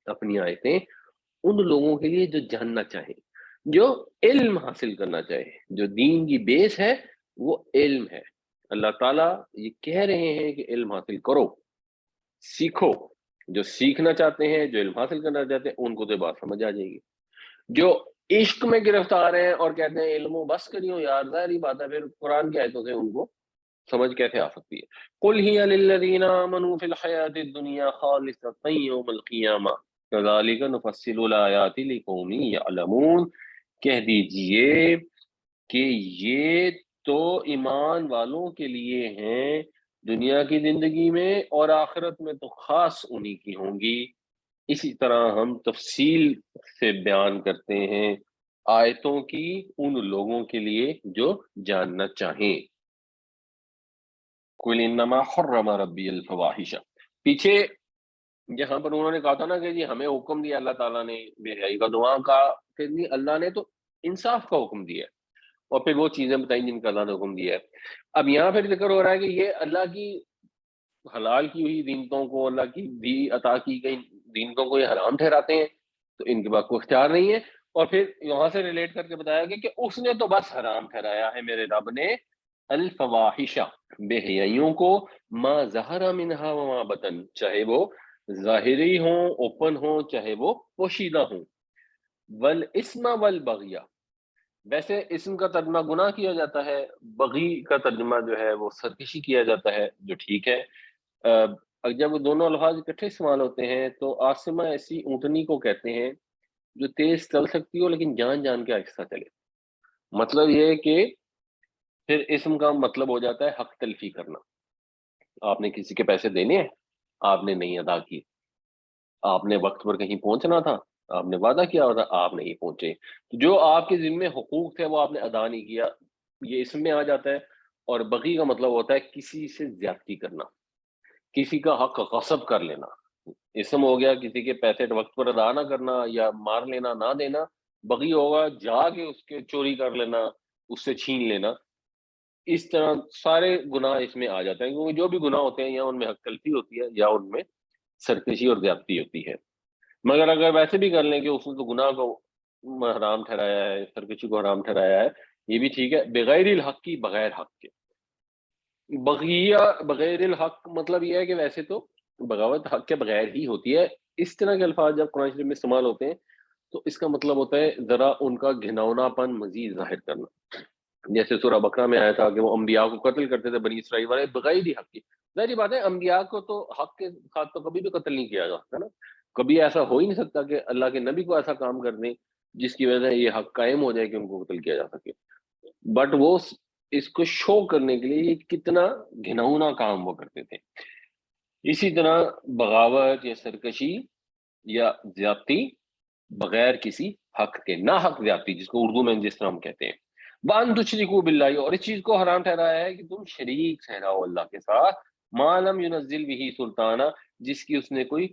اپنی آیتیں ان لوگوں کے لیے جو جاننا چاہیں، جو علم حاصل کرنا چاہے. جو دین کی بیس ہے وہ علم ہے. اللہ تعالیٰ یہ کہہ رہے ہیں کہ علم حاصل کرو، سیکھو. جو سیکھنا چاہتے ہیں، جو علم حاصل کرنا چاہتے ہیں، ان کو تو بات سمجھ آ جائے گی. جو عشق میں گرفتار ہیں اور کہتے ہیں علم و بس کریو یار، ظاہری بات ہے پھر قرآن کی آیتوں سے ان کو سمجھ کیسے آ سکتی ہے؟ قل ہی للذین آمنوا فی الحیات الدنیا خالصۃ یوم القیامہ کذالک نفصل الآیات لقوم یعلمون. کہہ دیجئے کہ یہ تو ایمان والوں کے لیے ہیں دنیا کی زندگی میں، اور آخرت میں تو خاص انہی کی ہوں گی. اسی طرح ہم تفصیل سے بیان کرتے ہیں آیتوں کی ان لوگوں کے لیے جو جاننا چاہیں. قل انما حرم ربی الفواحش، پیچھے جہاں پر انہوں نے کہا تھا نا کہ جی ہمیں حکم دیا اللہ تعالیٰ نے بے حیائی کا، دعا کا کہ نہیں، اللہ نے تو انصاف کا حکم دیا ہے اور پھر وہ چیزیں بتائیں جن کا اللہ نے حکم دیا ہے. اب یہاں پھر ذکر ہو رہا ہے کہ یہ اللہ کی حلال کی ہوئی دینتوں کو، اللہ کی دی عطا کی گئی دینتوں کو یہ حرام ٹھہراتے ہیں، تو ان کے پاس کوئی اختیار نہیں ہے. اور پھر یہاں سے ریلیٹ کر کے بتایا گیا کہ اس نے تو بس حرام ٹھہرایا ہے میرے رب نے الفواحش، بے حیائیوں کو، ما ظہر منہا وما بطن، چاہے وہ ظاہری ہوں، اوپن ہوں، چاہے وہ پوشیدہ ہوں. والاسم والبغی، ویسے اسم کا ترجمہ گناہ کیا جاتا ہے، بغی کا ترجمہ جو ہے وہ سرکشی کیا جاتا ہے، جو ٹھیک ہے. جب وہ دونوں الفاظ اکٹھے استعمال ہوتے ہیں تو آسمہ ایسی اونٹنی کو کہتے ہیں جو تیز چل سکتی ہو لیکن جان جان کے آہستہ چلے. مطلب یہ ہے کہ پھر اسم کا مطلب ہو جاتا ہے حق تلفی کرنا. آپ نے کسی کے پیسے دینے ہیں، آپ نے نہیں ادا کی، آپ نے وقت پر کہیں پہنچنا تھا، آپ نے وعدہ کیا ہوتا، آپ نہیں پہنچے، جو آپ کے ذمے حقوق تھے وہ آپ نے ادا نہیں کیا، یہ اسم میں آ جاتا ہے. اور بغی کا مطلب ہوتا ہے کسی سے زیادتی کرنا، کسی کا حق غصب کر لینا. اسم ہو گیا کسی کے پیسے وقت پر ادا نہ کرنا یا مار لینا، نہ دینا. بغی ہوگا جا کے اس کے چوری کر لینا، اس سے چھین لینا. اس طرح سارے گناہ اس میں آ جاتے ہیں، کیونکہ جو بھی گناہ ہوتے ہیں یا ان میں حق تلفی ہوتی ہے یا ان میں سرکشی اور زیادتی ہوتی ہے. مگر اگر ویسے بھی کر لیں کہ اس نے تو گناہ کو حرام ٹھہرایا ہے، سرکشی کو حرام ٹھہرایا ہے، یہ بھی ٹھیک ہے. بغیر الحق کی، بغیر حق کے. بغیہ بغیر الحق مطلب یہ ہے کہ ویسے تو بغاوت حق کے بغیر ہی ہوتی ہے. اس طرح کے الفاظ جب قرآن شریف میں استعمال ہوتے ہیں تو اس کا مطلب ہوتا ہے ذرا ان کا گھنونا پن مزید ظاہر کرنا. جیسے سورہ بقرہ میں آیا تھا کہ وہ انبیاء کو قتل کرتے تھے بنی اسرائیل والے بغیر ہی حق کی. ظاہری بات ہے انبیاء کو تو حق کے ساتھ تو کبھی بھی قتل نہیں کیا جا سکتا نا. کبھی ایسا ہو ہی نہیں سکتا کہ اللہ کے نبی کو ایسا کام کر دیں جس کی وجہ سے یہ حق قائم ہو جائے کہ ان کو قتل کیا جا سکے. بٹ وہ اس کو شو کرنے کے لیے یہ کتنا گھنونا کام وہ کرتے تھے. اسی طرح بغاوت یا سرکشی یا زیادتی بغیر کسی حق کے، نا حق زیادتی، جس کو اردو میں جس طرح ہم کہتے ہیں. وَأَن تُشْرِكُوا بِاللَّهِ، اور اس چیز کو حرام ٹھہرایا ہے کہ تم شریک ٹھہراؤ اللہ کے ساتھ، مَا لَمْ يُنَزِّلْ بِهِ سُلْطَانًا، جس کی اس نے کوئی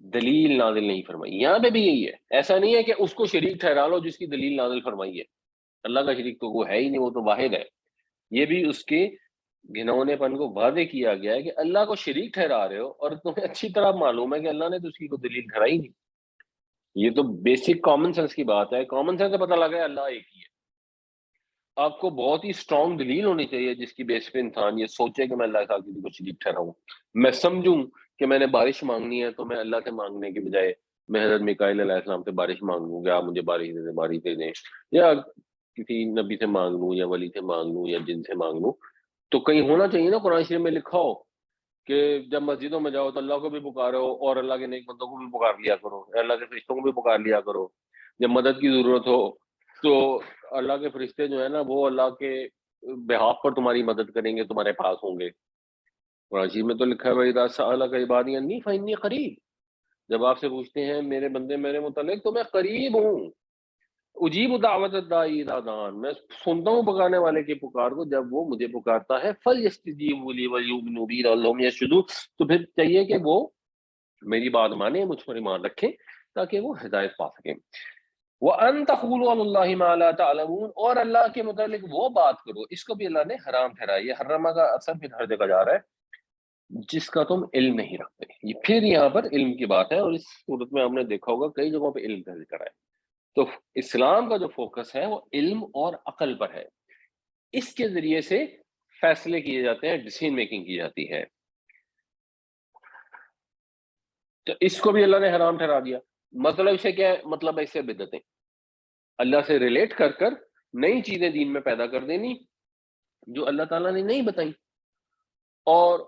دلیل نازل نہیں فرمائی. یہاں پہ بھی یہی ہے، ایسا نہیں ہے کہ اس کو شریک ٹھہرا لو جس کی دلیل نازل فرمائی ہے. اللہ کا شریک تو وہ ہے ہی نہیں، وہ تو واحد ہے۔ یہ بھی اس کے گھنونے پن کو واضح کیا گیا ہے کہ اللہ کو شریک ٹھہرا رہے ہو اور تمہیں اچھی طرح معلوم ہے کہ اللہ نے تو اس کی کوئی دلیل ٹھہرائی نہیں۔ یہ تو بیسک کامن سینس کی بات ہے، کامن سینس سے پتہ لگا ہے اللہ ایک ہی ہے۔ آپ کو بہت ہی اسٹرانگ دلیل ہونی چاہیے جس کی بیس پہ انسان یہ سوچے کہ میں اللہ کا کسی کو شریک ٹھہراؤں۔ میں سمجھوں کہ میں نے بارش مانگنی ہے تو میں اللہ سے مانگنے کے بجائے میں حضرت میکائیل علیہ السلام سے بارش مانگ لوں کہ آپ مجھے بارش دے دیں، بارش دے دیں، یا کسی نبی سے مانگ لوں یا ولی سے مانگ لوں یا جن سے مانگ لوں۔ تو کہیں ہونا چاہیے نا قرآن شریف میں لکھا ہو کہ جب مسجدوں میں جاؤ تو اللہ کو بھی پکارو اور اللہ کے نیک بندوں کو بھی پکار لیا کرو، اللہ کے فرشتوں کو بھی پکار لیا کرو۔ جب مدد کی ضرورت ہو تو اللہ کے فرشتے جو ہے نا وہ اللہ کے بہاف پر تمہاری مدد کریں گے، تمہارے پاس ہوں گے۔ قرآن شریف میں تو لکھا ہے وَإِذَا سَأَلَكَ عِبَادِي عَنِّي فَإِنِّي قَرِيبٌ، جب آپ سے پوچھتے ہیں میرے بندے میرے متعلق تو میں قریب ہوں۔ اجیب دعوت الداعی اذا دعان، میں سنتا ہوں پکارنے والے کی پکار کو جب وہ مجھے پکارتا ہے۔ فَلْيَسْتَجِيبُوا لِي وَلْيُؤْمِنُوا بِي لَعَلَّهُمْ يَرْشُدُونَ، تو پھر چاہیے کہ وہ میری بات مانیں، مجھ پر ایمان رکھیں تاکہ وہ ہدایت پا سکیں۔ وَأَن تَقُولُوا عَلَى اللَّهِ مَا لَا تَعْلَمُونَ، اور اللہ کے متعلق وہ بات کرو، اس کو بھی اللہ نے حرام ٹھہرایا۔ یہ حرمہ کا اثر پھر ہر جگہ جا رہا ہے، جس کا تم علم نہیں رکھتے۔ یہ پھر یہاں پر علم کی بات ہے، اور اس صورت میں ہم نے دیکھا ہوگا کئی جگہوں پہ علم کا ذکر ہے۔ تو اسلام کا جو فوکس ہے وہ علم اور عقل پر ہے، اس کے ذریعے سے فیصلے کیے جاتے ہیں، ڈیسیژن میکنگ کی جاتی ہے۔ تو اس کو بھی اللہ نے حرام ٹھہرا دیا۔ مطلب اسے کیا ہے؟ مطلب ایسے بدعتیں اللہ سے ریلیٹ کر کر نئی چیزیں دین میں پیدا کر دینی جو اللہ تعالیٰ نے نہیں بتائی، اور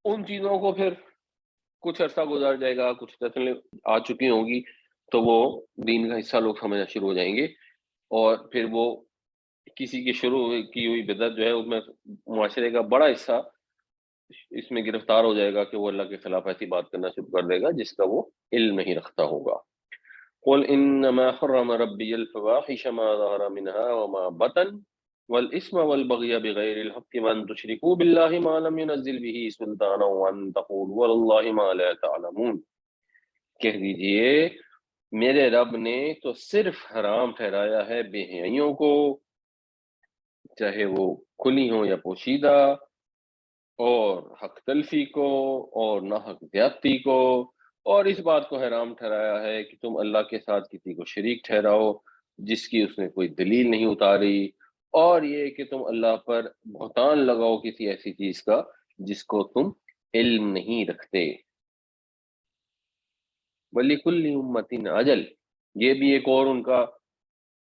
ان چیزوں کو پھر کچھ عرصہ گزار جائے گا، کچھ نسلیں آ چکی ہوں گی تو وہ دین کا حصہ لوگ سمجھنا شروع ہو جائیں گے، اور پھر وہ کسی کی شروع کی ہوئی بدعت جو ہے اس میں معاشرے کا بڑا حصہ اس میں گرفتار ہو جائے گا کہ وہ اللہ کے خلاف ایسی بات کرنا شروع کر دے گا جس کا وہ علم نہیں رکھتا ہوگا۔ قل انما حرم ربی الفواحش ما ظهر منها وما بطن والاسم والبغي بغیر الحق وان تشركوا بالله ما لم ينزل به سلطانا وان تقولوا على الله ما لا تعلمون، کہہ دیجئے میرے رب نے تو صرف حرام ٹھہرایا ہے بے حیائیوں کو، چاہے وہ کھلی ہوں یا پوشیدہ، اور حق تلفی کو اور ناحق زیادتی کو، اور اس بات کو حرام ٹھہرایا ہے کہ تم اللہ کے ساتھ کسی کو شریک ٹھہراؤ جس کی اس نے کوئی دلیل نہیں اتاری، اور یہ کہ تم اللہ پر بہتان لگاؤ کسی ایسی چیز کا جس کو تم علم نہیں رکھتے۔ وَلِكُلِّ أُمَّةٍ أَجَلٌ، یہ بھی ایک اور ان کا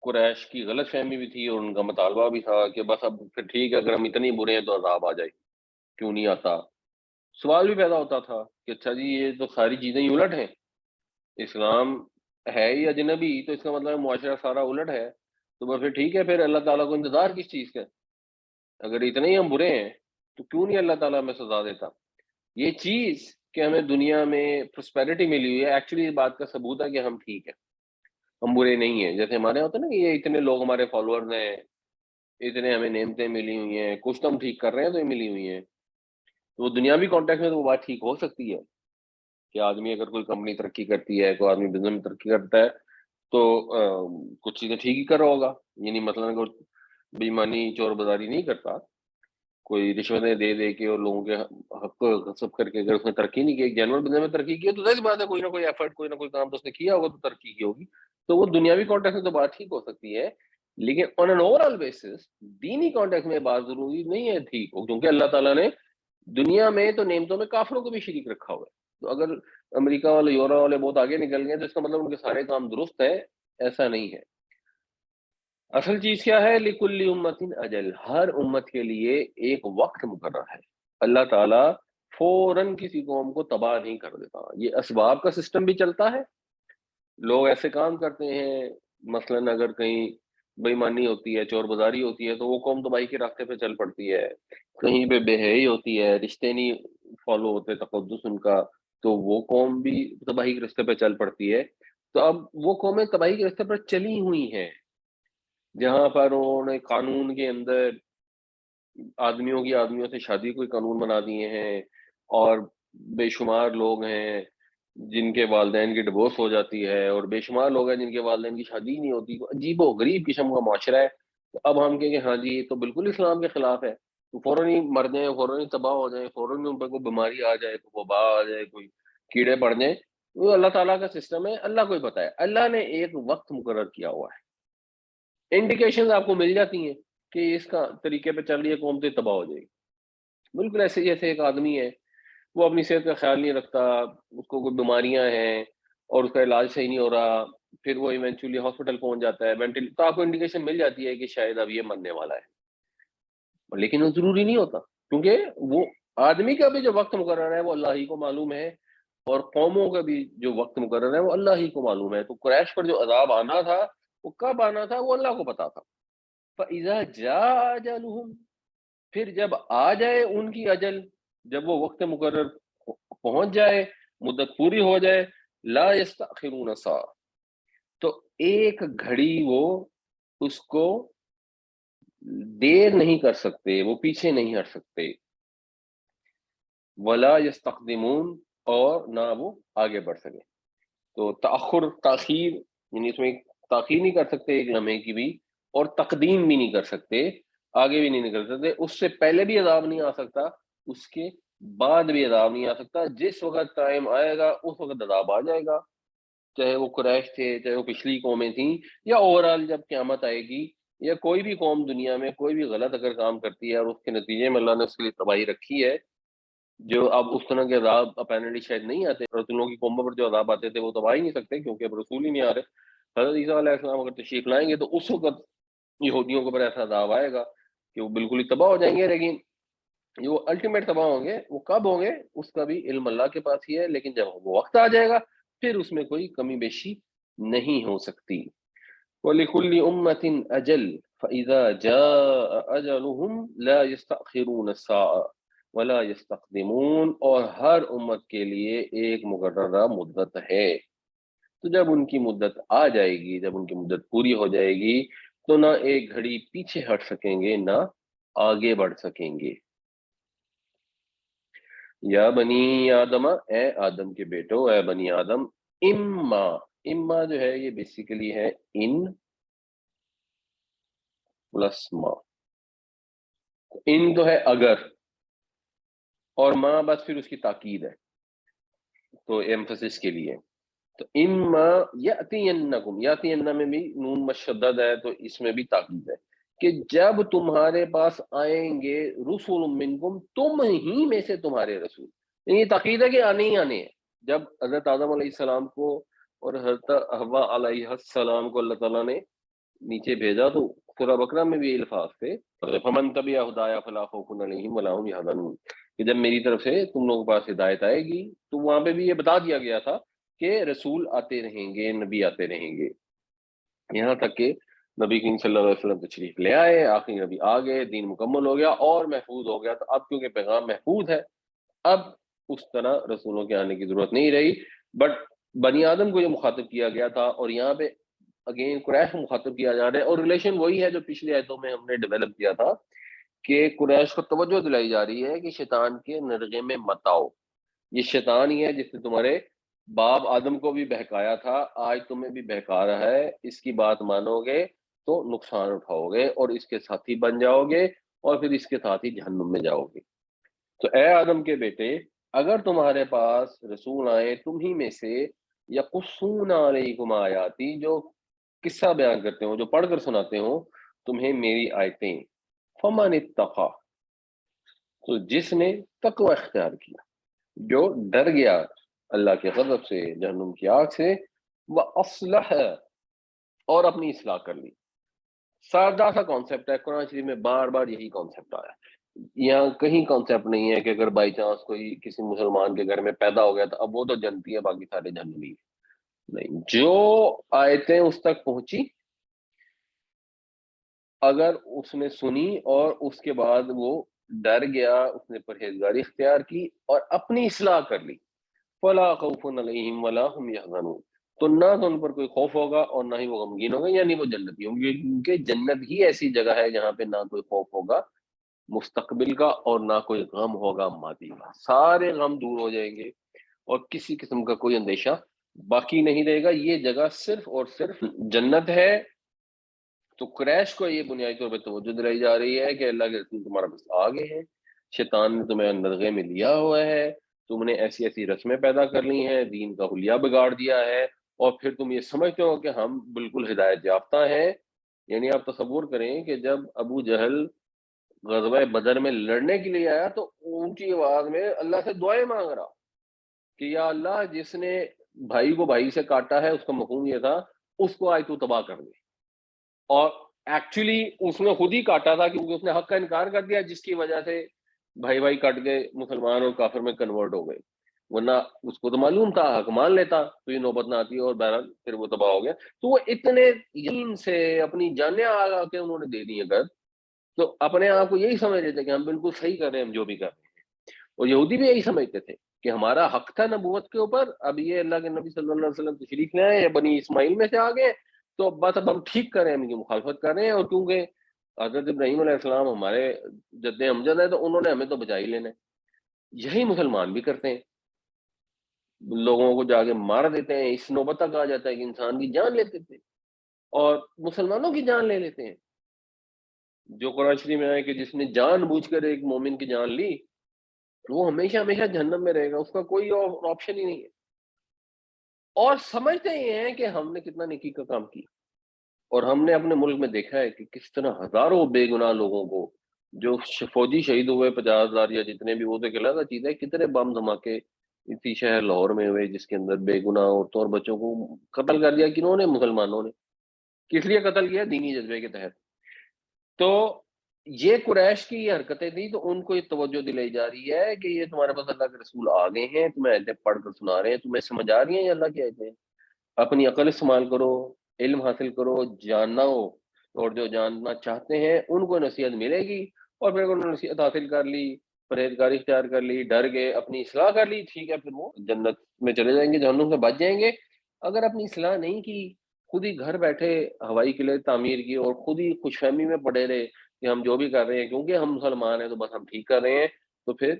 قریش کی غلط فہمی بھی تھی اور ان کا مطالبہ بھی تھا کہ بس اب پھر ٹھیک ہے، اگر ہم اتنی برے ہیں تو عذاب آ جائے، کیوں نہیں آتا۔ سوال بھی پیدا ہوتا تھا کہ اچھا جی یہ تو ساری چیزیں ہی الٹ ہیں، اسلام ہے ہی اجنبی تو اس کا مطلب معاشرہ سارا الٹ ہے، تو بس پھر ٹھیک ہے، پھر اللہ تعالیٰ کو انتظار کس چیز کا؟ اگر اتنے ہی ہم برے ہیں تو کیوں نہیں اللہ تعالیٰ ہمیں سزا دیتا؟ یہ چیز کہ ہمیں دنیا میں پراسپیرٹی ملی ہوئی ہے، ایکچولی اس بات کا ثبوت ہے کہ ہم ٹھیک ہیں، ہم برے نہیں ہیں۔ جیسے ہمارے ہوتا ہے نا کہ یہ اتنے لوگ ہمارے فالوورز ہیں، اتنے ہمیں نعمتیں ملی ہوئی ہیں، کچھ تو ہم ٹھیک کر رہے ہیں تو یہ ملی ہوئی ہیں، تو وہ دنیاوی کانٹیکٹ میں تو وہ بات ٹھیک ہو سکتی ہے کہ آدمی اگر کوئی کمپنی ترقی کرتی ہے، کوئی آدمی بزنس میں ترقی کرتا ہے تو کچھ چیزیں ٹھیک ہی کر رہا ہوگا، یعنی مثلاً کوئی بےایمانی چور بازاری نہیں کرتا، کوئی رشوتیں دے دے کے اور لوگوں کے حق کو غصب کر کے اگر اس نے ترقی نہیں کی، ایک جنرل بزنس میں ترقی کی ہے تو ظاہر بات ہے کوئی نہ کوئی ایفرٹ، کوئی نہ کوئی کام تو اس نے کیا ہوگا تو ترقی کی ہوگی، تو وہ دنیاوی کانٹیکٹ میں تو بات ٹھیک ہو سکتی ہے، لیکن آن این اوور آل بیسس دینی کانٹیکٹ میں بات ضروری نہیں ہے ٹھیک ہو، کیونکہ اللہ تعالیٰ نے دنیا میں تو نعمتوں میں کافروں کو بھی شریک رکھا ہوا ہے۔ تو اگر امریکہ والے یورپ والے بہت آگے نکل گئے تو اس کا مطلب ان کے سارے کام درست ہے، ایسا نہیں ہے۔ اصل چیز کیا ہے؟ لِكُلِّ أُمَّةٍ أَجَلٌ، ہر امت کے لیے ایک وقت مقرر ہے۔ اللہ تعالیٰ فوراً کسی قوم کو تباہ نہیں کر دیتا، یہ اسباب کا سسٹم بھی چلتا ہے، لوگ ایسے کام کرتے ہیں، مثلاً اگر کہیں بے ایمانی ہوتی ہے، چور بازاری ہوتی ہے تو وہ قوم تباہی کے راستے پہ چل پڑتی ہے، کہیں پہ بے حیائی ہوتی ہے، رشتے نہیں فالو ہوتے، تقدس ان کا، تو وہ قوم بھی تباہی کے راستے پہ چل پڑتی ہے۔ تو اب وہ قومیں تباہی کے راستے پر چلی ہوئی ہیں جہاں پر انہوں نے قانون کے اندر آدمیوں کی آدمیوں سے شادی کوئی قانون بنا دیے ہیں، اور بے شمار لوگ ہیں جن کے والدین کی ڈیورس ہو جاتی ہے، اور بے شمار لوگ ہیں جن کے والدین کی شادی نہیں ہوتی، عجیب و غریب قسم کا معاشرہ ہے۔ تو اب ہم کہیں کہ ہاں جی یہ تو بالکل اسلام کے خلاف ہے، تو فوراً ہی مر جائیں، فوراً ہی تباہ ہو جائیں، فوراً ہی ان پہ کوئی بیماری آ جائے، کوئی وبا آ جائے، کوئی کیڑے پڑ جائیں، وہ اللہ تعالیٰ کا سسٹم ہے، اللہ کو ہی پتہ ہے۔ اللہ نے ایک وقت مقرر کیا ہوا ہے، انڈیکیشنز آپ کو مل جاتی ہیں کہ اس کا طریقے پہ چل رہی ہے قوم تو تباہ ہو جائے گی۔ بالکل ایسے جیسے ایک آدمی ہے، وہ اپنی صحت کا خیال نہیں رکھتا، اس کو کوئی بیماریاں ہیں اور اس کا علاج صحیح نہیں ہو رہا، پھر وہ ایونچولی ہاسپٹل پہنچ جاتا ہے، تو آپ کو انڈیکیشن مل جاتی ہے کہ شاید اب یہ مرنے والا ہے، لیکن وہ ضروری نہیں ہوتا، کیونکہ وہ آدمی کا بھی جو وقت مقرر ہے وہ اللہ ہی کو معلوم ہے، اور قوموں کا بھی جو وقت مقرر ہے وہ اللہ ہی کو معلوم ہے۔ تو قریش پر جو عذاب آنا تھا وہ کب آنا تھا وہ اللہ کو پتا تھا۔ فَإِذَا جَاءَ أَجَلُهُمْ، پھر جب آ جائے ان کی اجل، جب وہ وقت مقرر پہنچ جائے، مدت پوری ہو جائے، لا یستأخرون ساعة، تو ایک گھڑی وہ اس کو دیر نہیں کر سکتے، وہ پیچھے نہیں ہٹ سکتے، ولا یستقدمون، اور نہ وہ آگے بڑھ سکے۔ تو تاخیر، یعنی اس میں تاخیر نہیں کر سکتے ایک لمحے کی بھی، اور تقدیم بھی نہیں کر سکتے، آگے بھی نہیں نکل سکتے، اس سے پہلے بھی عذاب نہیں آ سکتا، اس کے بعد بھی عذاب نہیں آ سکتا، جس وقت ٹائم آئے گا اس وقت عذاب آ جائے گا، چاہے وہ قریش تھے، چاہے وہ پچھلی قومیں تھیں، یا اوورال جب قیامت آئے گی، یا کوئی بھی قوم دنیا میں کوئی بھی غلط اگر کام کرتی ہے اور اس کے نتیجے میں اللہ نے اس کے لیے تباہی رکھی ہے، جو اب اس طرح کے عذاب اپیرنٹلی شاید نہیں آتے، رسولوں کی قوموں پر جو عذاب آتے تھے وہ تو آ ہی نہیں سکتے کیونکہ اب رسول ہی نہیں آ رہے۔ حضرت عیسیٰ علیہ السلام اگر تشریف لائیں گے تو اس وقت یہودیوں کے اوپر ایسا عذاب آئے گا کہ وہ بالکل ہی تباہ ہو جائیں گے، لیکن جو الٹیمیٹ تباہ ہوں گے وہ کب ہوں گے اس کا بھی علم اللہ کے پاس ہی ہے، لیکن جب وہ وقت آ جائے گا پھر اس میں کوئی کمی بیشی نہیں ہو سکتی۔ وَلِكُلِّ أُمَّةٍ أَجَلٌ فَإِذَا جَاءَ أَجَلُهُمْ لَا يَسْتَأْخِرُونَ السَّاعَةَ وَلَا يَسْتَقْدِمُونَ، اور ہر امت کے لیے ایک مقررہ مدت ہے، تو جب ان کی مدت آ جائے گی، جب ان کی مدت پوری ہو جائے گی، تو نہ ایک گھڑی پیچھے ہٹ سکیں گے نہ آگے بڑھ سکیں گے۔ یا بنی آدم، اے آدم کے بیٹو، اے بنی آدم، اما، اما جو ہے یہ بیسیکلی ہے ان پلس ما، ان تو ہے اگر، اور ما بس پھر اس کی تاکید ہے، تو ایمفسس کے لیے، تو اما یاتینکم، یاتین میں بھی نون مشدد ہے تو اس میں بھی تاکید ہے کہ جب تمہارے پاس آئیں گے رسول منکم، تم ہی میں سے تمہارے رسول، یعنی یہ تاکید ہے کہ آنے ہی آنے ہیں۔ جب حضرت آدم علیہ السلام کو اور حضرت حوا علیہ السلام کو اللہ تعالیٰ نے نیچے بھیجا تو سورہ بقرہ میں بھی یہ الفاظ تھے، فمن تبع ہدایا فلا خوف علیہم ولا هم يحزنون، کہ جب میری طرف سے تم لوگوں کے پاس ہدایت آئے گی، تو وہاں پہ بھی یہ بتا دیا گیا تھا کہ رسول آتے رہیں گے، نبی آتے رہیں گے، یہاں تک کہ نبی کریم صلی اللہ علیہ وسلم تشریف لے آئے، آخری نبی آ گئے، دین مکمل ہو گیا اور محفوظ ہو گیا۔ تو اب کیونکہ پیغام محفوظ ہے، اب اس طرح رسولوں کے آنے کی ضرورت نہیں رہی، بٹ بنی آدم کو جو مخاطب کیا گیا تھا، اور یہاں پہ اگین قریش کو مخاطب کیا جا رہا ہے، اور ریلیشن وہی ہے جو پچھلی آیتوں میں ہم نے ڈیولپ کیا تھا کہ قریش کو توجہ دلائی جا رہی ہے کہ شیطان کے نرغے میں مت آؤ، یہ شیطان ہی ہے جس نے تمہارے باپ آدم کو بھی بہکایا تھا، آج تمہیں بھی بہکا رہا ہے، اس کی بات مانو گے تو نقصان اٹھاؤ گے اور اس کے ساتھی بن جاؤ گے، اور پھر اس کے ساتھ ہی جہنم میں جاؤ گے۔ تو اے آدم کے بیٹے، اگر تمہارے پاس رسول آئے تم ہی میں سے، یقصون علیکم آیاتی، جو قصہ بیان کرتے ہوں، جو پڑھ کر سناتے ہوں تمہیں میری آیتیں، فمن اتقا، تو جس نے تقوی اختیار کیا، جو ڈر گیا اللہ کے غضب سے، جہنم کی آگ سے، وَأَصْلَحَ، اور اپنی اصلاح کر لی۔ سادہ سا کانسیپٹ ہے، قرآن شریف میں بار بار یہی کانسیپٹ آیا ہے، یہاں کہیں کانسیپٹ نہیں ہے کہ اگر بائی چانس کوئی کسی مسلمان کے گھر میں پیدا ہو گیا تو اب وہ تو جنتی ہے باقی سارے جہنمی ہیں، نہیں، جو آیتیں اس تک پہنچی، اگر اس نے سنی اور اس کے بعد وہ ڈر گیا، اس نے پرہیزگاری اختیار کی اور اپنی اصلاح کر لی، فلا خوف علیہم ولا هم يحزنون، تو نہ تو ان پر کوئی خوف ہوگا اور نہ ہی وہ غمگین ہوگا، یعنی وہ جنتی ہوں گے، کیونکہ جنت ہی ایسی جگہ ہے جہاں پہ نہ کوئی خوف ہوگا مستقبل کا اور نہ کوئی غم ہوگا ماضی کا، سارے غم دور ہو جائیں گے اور کسی قسم کا کوئی اندیشہ باقی نہیں رہے گا۔ یہ جگہ صرف اور صرف جنت ہے، تو قریش کو یہ بنیادی طور پہ توجہ دلائی جا رہی ہے کہ اللہ کے رسول تمہارا بس آگے ہیں، شیطان نے تمہیں اندرغے میں لیا ہوا ہے، تم نے ایسی ایسی رسمیں پیدا کر لی ہیں، دین کا حلیہ بگاڑ دیا ہے، اور پھر تم یہ سمجھتے ہو کہ ہم بالکل ہدایت یافتہ ہیں۔ یعنی آپ تصور کریں کہ جب ابو جہل غزوہ بدر میں لڑنے کے لیے آیا تو اونچی آواز میں اللہ سے دعائیں مانگ رہا کہ یا اللہ، جس نے بھائی کو بھائی سے کاٹا ہے، اس کا مفہوم یہ تھا اس کو آج تو تباہ کر دے، اور ایکچولی اس نے خود ہی کاٹا تھا کیونکہ اس نے حق کا انکار کر دیا، جس کی وجہ سے بھائی بھائی کٹ گئے، مسلمان اور کافر میں کنورٹ ہو گئے، ورنہ اس کو تو معلوم تھا، حق مان لیتا تو یہ نوبت نہ آتی، اور بہرحال پھر وہ تباہ ہو گیا۔ تو وہ اتنے یقین سے اپنی جانیں آگا کے انہوں نے دے دی اگر، تو اپنے آپ کو یہی سمجھ رہے تھے کہ ہم بالکل صحیح کر رہے ہیں، ہم جو بھی کر رہے ہیں، اور یہودی بھی یہی سمجھتے تھے کہ ہمارا حق تھا نبوت کے اوپر، اب یہ اللہ کے نبی صلی اللہ علیہ وسلم تشریف لے آئے، بنی اسماعیل میں سے آ گئے، تو بس اب ہم ٹھیک کر رہے ہیں، ہم ان کی مخالفت کر رہے ہیں، اور کیونکہ حضرت ابراہیم علیہ السلام ہمارے جد امجد ہے تو انہوں نے ہمیں تو بچا ہی لینا ہے۔ یہی مسلمان بھی کرتے ہیں، لوگوں کو جا کے مار دیتے ہیں، اس نوبت تک آ جاتا ہے کہ انسان کی جان لیتے تھے اور مسلمانوں کی جان لے لیتے ہیں۔ جو قرآن شریف میں آئے کہ جس نے جان بوجھ کر ایک مومن کی جان لی وہ ہمیشہ ہمیشہ جہنم میں رہے گا، اس کا کوئی اور آپشن ہی نہیں ہے، اور سمجھتے یہ ہیں کہ ہم نے کتنا نیکی کا کام کیا۔ اور ہم نے اپنے ملک میں دیکھا ہے کہ کس طرح ہزاروں بے گناہ لوگوں کو جو فوجی شہید ہوئے، 50,000 یا جتنے بھی، وہ تو ایک علیحدہ چیز ہے، کتنے بم دھماکے اسی شہر لاہور میں ہوئے جس کے اندر بے گناہ عورتوں اور بچوں کو قتل کر دیا، کنہوں نے؟ مسلمانوں نے۔ کس لیے قتل کیا؟ دینی جذبے کے تحت۔ تو یہ قریش کی یہ حرکتیں تھیں، تو ان کو یہ توجہ دلائی جا رہی ہے کہ یہ تمہارے پاس اللہ کے رسول آ گئے ہیں، تمہیں آیتیں پڑھ کر سنا رہے ہیں، تمہیں سمجھ آ رہی ہیں یہ اللہ کی آیتیں، اپنی عقل استعمال کرو، علم حاصل کرو، جاننا ہو، اور جو جاننا چاہتے ہیں ان کو نصیحت ملے گی، اور پھر انہوں نے نصیحت حاصل کر لی، پرہیزگاری اختیار کر لی، ڈر گئے، اپنی اصلاح کر لی، ٹھیک ہے، پھر وہ جنت میں چلے جائیں گے، جہنم سے بچ جائیں گے۔ اگر اپنی اصلاح نہیں کی، خود ہی گھر بیٹھے ہوائی قلعے تعمیر کی اور خود ہی خوش فہمی میں پڑے رہے کہ ہم جو بھی کر رہے ہیں کیونکہ ہم مسلمان ہیں تو بس ہم ٹھیک کر رہے ہیں، تو پھر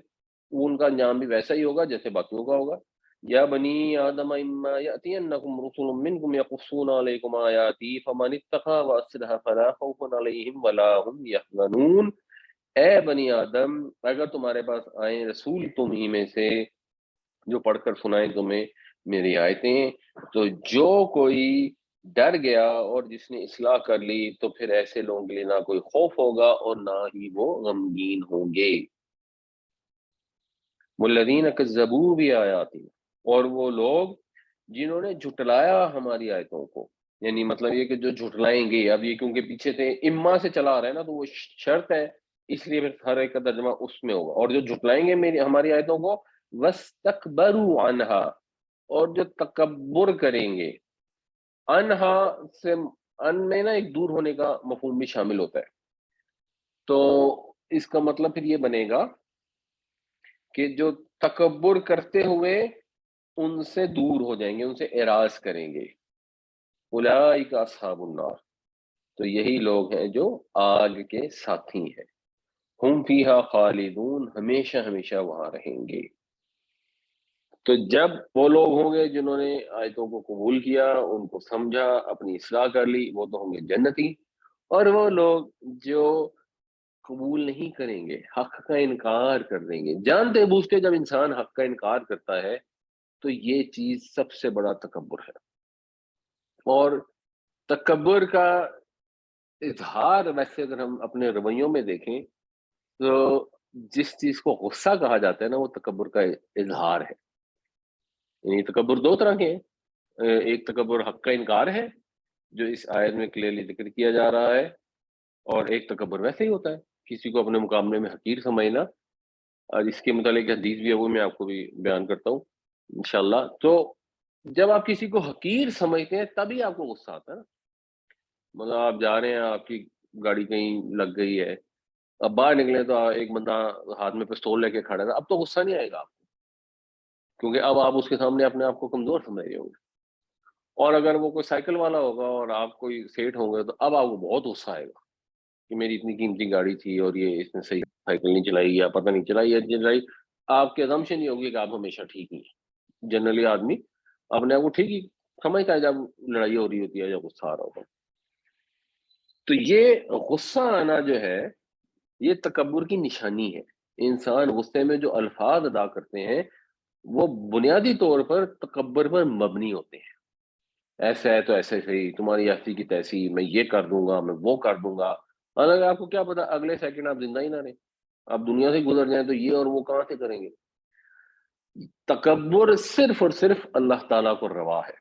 ان کا انجام بھی ویسا ہی ہوگا جیسے باقیوں کا ہوگا۔ یا بنی آدم اما یأتینکم رسل منکم یقصون علیکم آیاتی فمن اتقی واصلح فلا خوف علیہم ولا هم یحزنون۔ اے بنی آدم، اگر تمہارے پاس آئیں رسول تم ہی میں سے جو پڑھ کر سنائیں تمہیں میری آیتیں، تو جو کوئی ڈر گیا اور جس نے اصلاح کر لی تو پھر ایسے لوگوں کے لیے نہ کوئی خوف ہوگا اور نہ ہی وہ غمگین ہوں گے۔ والذین کذبوا بآیاتنا، اور وہ لوگ جنہوں نے جھٹلایا ہماری آیتوں کو، یعنی مطلب یہ کہ جو جھٹلائیں گے، اب یہ کیونکہ پیچھے سے اما سے چلا آ رہا ہے نا تو وہ شرط ہے، اس لیے پھر ہر ایک کا ترجمہ اس میں ہوگا، اور جو جھٹلائیں گے میری ہماری آیتوں کو، وَاسْتَكْبَرُوا عَنْهَا، اور جو تکبر کریں گے، انہا سے ان میں نا ایک دور ہونے کا مفہوم بھی شامل ہوتا ہے، تو اس کا مطلب پھر یہ بنے گا کہ جو تکبر کرتے ہوئے ان سے دور ہو جائیں گے، ان سے اعراض کریں گے، اولئک اصحاب النار، تو یہی لوگ ہیں جو آگ کے ساتھی ہیں، ہم فیہا خالدون، ہمیشہ ہمیشہ وہاں رہیں گے۔ تو جب وہ لوگ ہوں گے جنہوں نے آیتوں کو قبول کیا، ان کو سمجھا، اپنی اصلاح کر لی، وہ تو ہوں گے جنتی، اور وہ لوگ جو قبول نہیں کریں گے، حق کا انکار کر دیں گے، جانتے بوجھتے جب انسان حق کا انکار کرتا ہے تو یہ چیز سب سے بڑا تکبر ہے۔ اور تکبر کا اظہار ویسے اگر ہم اپنے رویوں میں دیکھیں تو جس چیز کو غصہ کہا جاتا ہے نا وہ تکبر کا اظہار ہے۔ یعنی تکبر دو طرح کے ہیں، ایک تکبر حق کا انکار ہے جو اس آیت میں کلیئرلی ذکر کیا جا رہا ہے، اور ایک تکبر ویسے ہی ہوتا ہے کسی کو اپنے مقابلے میں حقیر سمجھنا، اور اس کے متعلق حدیث بھی ہے، وہ میں آپ کو بھی بیان کرتا ہوں انشاءاللہ۔ تو جب آپ کسی کو حقیر سمجھتے ہیں تبھی آپ کو غصہ آتا ہے نا، مطلب آپ جا رہے ہیں، آپ کی گاڑی کہیں لگ گئی ہے، اب باہر نکلے تو ایک بندہ ہاتھ میں پستول لے کے کھڑا ہے، اب تو غصہ نہیں آئے گا آپ کو، کیونکہ اب آپ اس کے سامنے اپنے آپ کو کمزور سمجھ رہے ہوں گے، اور اگر وہ کوئی سائیکل والا ہوگا اور آپ کوئی سیٹ ہوں گے تو اب آپ کو بہت غصہ آئے گا کہ میری اتنی قیمتی گاڑی تھی اور یہ اس نے صحیح سائیکل نہیں چلائی یا پتہ نہیں چلائی یا چلائی۔ آپ کی assumption یہ ہوگی کہ آپ ہمیشہ ٹھیک ہی ہیں، جنرلی آدمی اپنے آپ کو ٹھیک ہی سمجھتا ہے جب لڑائی ہو رہی ہوتی ہے، جب غصہ آ رہا ہوتا ہے۔ تو یہ غصہ آنا جو ہے یہ تکبر کی نشانی ہے. انسان غصے میں جو الفاظ ادا کرتے ہیں وہ بنیادی طور پر تکبر پر مبنی ہوتے ہیں. ایسا ہے تو ایسے صحیح، تمہاری ایسی کی تیسی، میں یہ کر دوں گا، میں وہ کر دوں گا. حالانکہ آپ کو کیا پتا اگلے سیکنڈ آپ زندہ ہی نہ رہیں، آپ دنیا سے گزر جائیں تو یہ اور وہ کہاں سے کریں گے. تکبر صرف اور صرف اللہ تعالیٰ کو روا ہے.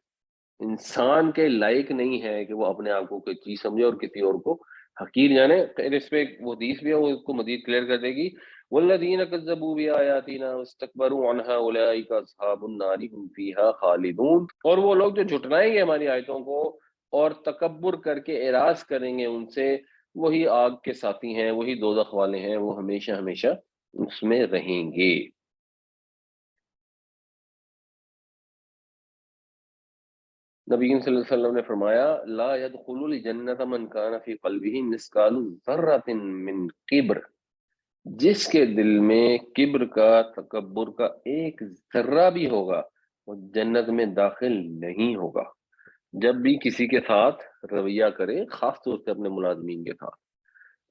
انسان کے لائق نہیں ہے کہ وہ اپنے آپ کو کوئی چیز سمجھے اور کسی اور کو حقیر جانے. پھر اس پہ وہ حدیث بھی ہے، وہ اس کو مزید کلیئر کر دے گی. والذین کذبوا بآیاتنا واستکبروا عنہا اولئک اصحاب النار هم فیہا خالدون. اور وہ لوگ جو جھٹلائیں گے ہماری آیتوں کو اور تکبر کر کے اعراض کریں گے ان سے، وہی آگ کے ساتھی ہیں، وہی دوزخ والے ہیں، وہ ہمیشہ ہمیشہ اس میں رہیں گے. نبی کریم صلی اللہ علیہ وسلم نے فرمایا لا يدخل الجنت من كان في قلبه مثقال ذرة من کبر. جس کے دل میں کبر کا، تکبر کا ایک ذرہ بھی ہوگا وہ جنت میں داخل نہیں ہوگا. جب بھی کسی کے ساتھ رویہ کرے، خاص طور سے اپنے ملازمین کے ساتھ،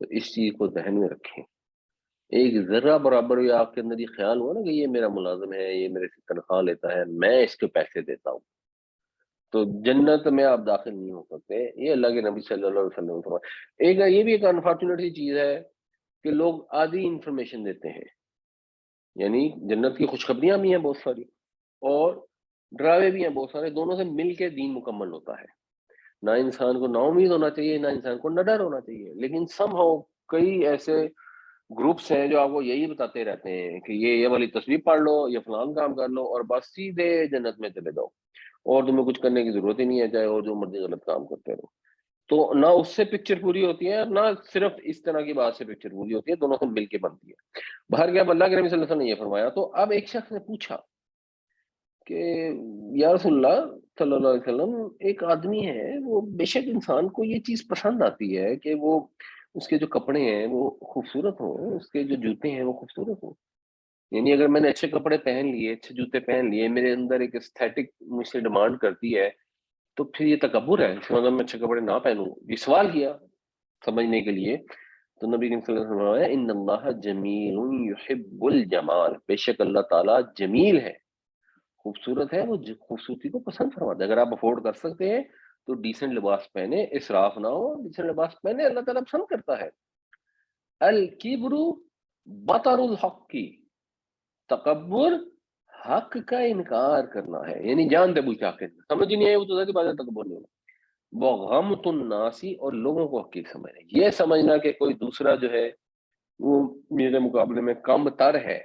تو اس چیز کو ذہن میں رکھیں. ایک ذرہ برابر بھی آپ کے اندر یہ خیال ہوا نا کہ یہ میرا ملازم ہے، یہ میرے سے تنخواہ لیتا ہے، میں اس کے پیسے دیتا ہوں، تو جنت میں آپ داخل نہیں ہو سکتے. یہ اللہ کے نبی صلی اللہ علیہ وسلم نے فرمایا. ایک یہ بھی ایک انفارچونیٹ سی چیز ہے کہ لوگ آدھی انفارمیشن دیتے ہیں. یعنی جنت کی خوشخبریاں بھی ہیں بہت ساری اور ڈراوے بھی ہیں بہت سارے، دونوں سے مل کے دین مکمل ہوتا ہے. نہ انسان کو نا امید ہونا چاہیے، نہ انسان کو نہ ڈر ہونا چاہیے. لیکن سم ہاؤ کئی ایسے گروپس ہیں جو آپ کو یہی بتاتے رہتے ہیں کہ یہ والی تصویر پڑھ لو، یہ فلان کام کر لو اور بس سیدھے جنت میں چلے جاؤ، اور تمہیں کچھ کرنے کی ضرورت ہی نہیں ہے، چاہے اور جو مرضی غلط کام کرتے رہو. تو نہ اس سے پکچر پوری ہوتی ہے، نہ صرف اس طرح کی بات سے پکچر پوری ہوتی ہے، دونوں سے مل کے بنتی ہے. باہر کیا اللہ کے نبی صلی اللہ علیہ وسلم نے یہ فرمایا. تو اب ایک شخص نے پوچھا کہ یا رسول اللہ صلی اللہ علیہ وسلم، ایک آدمی ہے وہ بے شک انسان کو یہ چیز پسند آتی ہے کہ وہ اس کے جو کپڑے ہیں وہ خوبصورت ہوں، اس کے جو جوتے ہیں وہ خوبصورت ہوں. یعنی اگر میں نے اچھے کپڑے پہن لیے، اچھے جوتے پہن لیے، میرے اندر ایک استھیٹک مجھ سے ڈیمانڈ کرتی ہے، تو پھر یہ تکبر ہے. اس مطلب میں اچھے کپڑے نہ پہنوں. یہ سوال کیا سمجھنے کے لیے. تو نبی کریم صلی اللہ علیہ وسلم نے ان اللہ جمیل یحب الجمال، بے شک اللہ تعالیٰ جمیل ہے، خوبصورت ہے، وہ خوبصورتی کو پسند فرماتا ہے. اگر آپ افورڈ کر سکتے ہیں تو ڈیسنٹ لباس پہنے، اسراف نہ ہو، ڈیسنٹ لباس پہنے، اللہ تعالیٰ پسند کرتا ہے. الکبر بطر الحق کی، تکبر حق کا انکار کرنا ہے. یعنی جانتے بوجھ کے سمجھ نہیں آئی وہ تو ذاتی بات ہے، تکبر نہیں ہونا. وغمط الناسی، اور لوگوں کو حقیر سمجھنا، یہ سمجھنا کہ کوئی دوسرا جو ہے وہ میرے مقابلے میں کم تر ہے،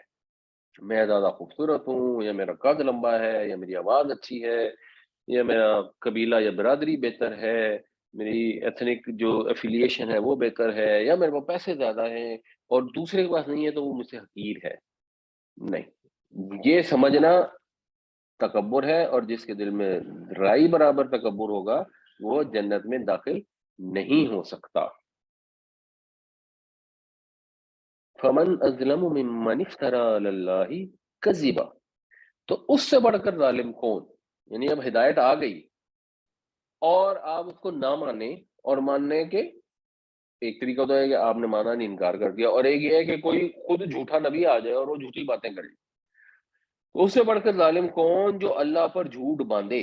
میں زیادہ خوبصورت ہوں، یا میرا قد لمبا ہے، یا میری آواز اچھی ہے، یا میرا قبیلہ یا برادری بہتر ہے، میری ایتھنک جو افیلیشن ہے وہ بہتر ہے، یا میرے پاس پیسے زیادہ ہیں اور دوسرے کے پاس نہیں ہے تو وہ مجھ سے حقیر ہے. نہیں، یہ سمجھنا تکبر ہے، اور جس کے دل میں رائی برابر تکبر ہوگا وہ جنت میں داخل نہیں ہو سکتا. فمن اظلم ممن افترى علی اللہ کذبا. تو اس سے بڑھ کر ظالم کون؟ یعنی اب ہدایت آ گئی اور آپ اس کو نہ مانیں، اور ماننے کے ایک طریقہ تو ہے کہ آپ نے مانا نہیں، انکار کر دیا، اور ایک یہ ہے کہ کوئی خود جھوٹا نبی آ جائے اور وہ جھوٹی باتیں کرے. تو اس سے بڑھ کر ظالم کون؟ جو اللہ پر جھوٹ باندھے،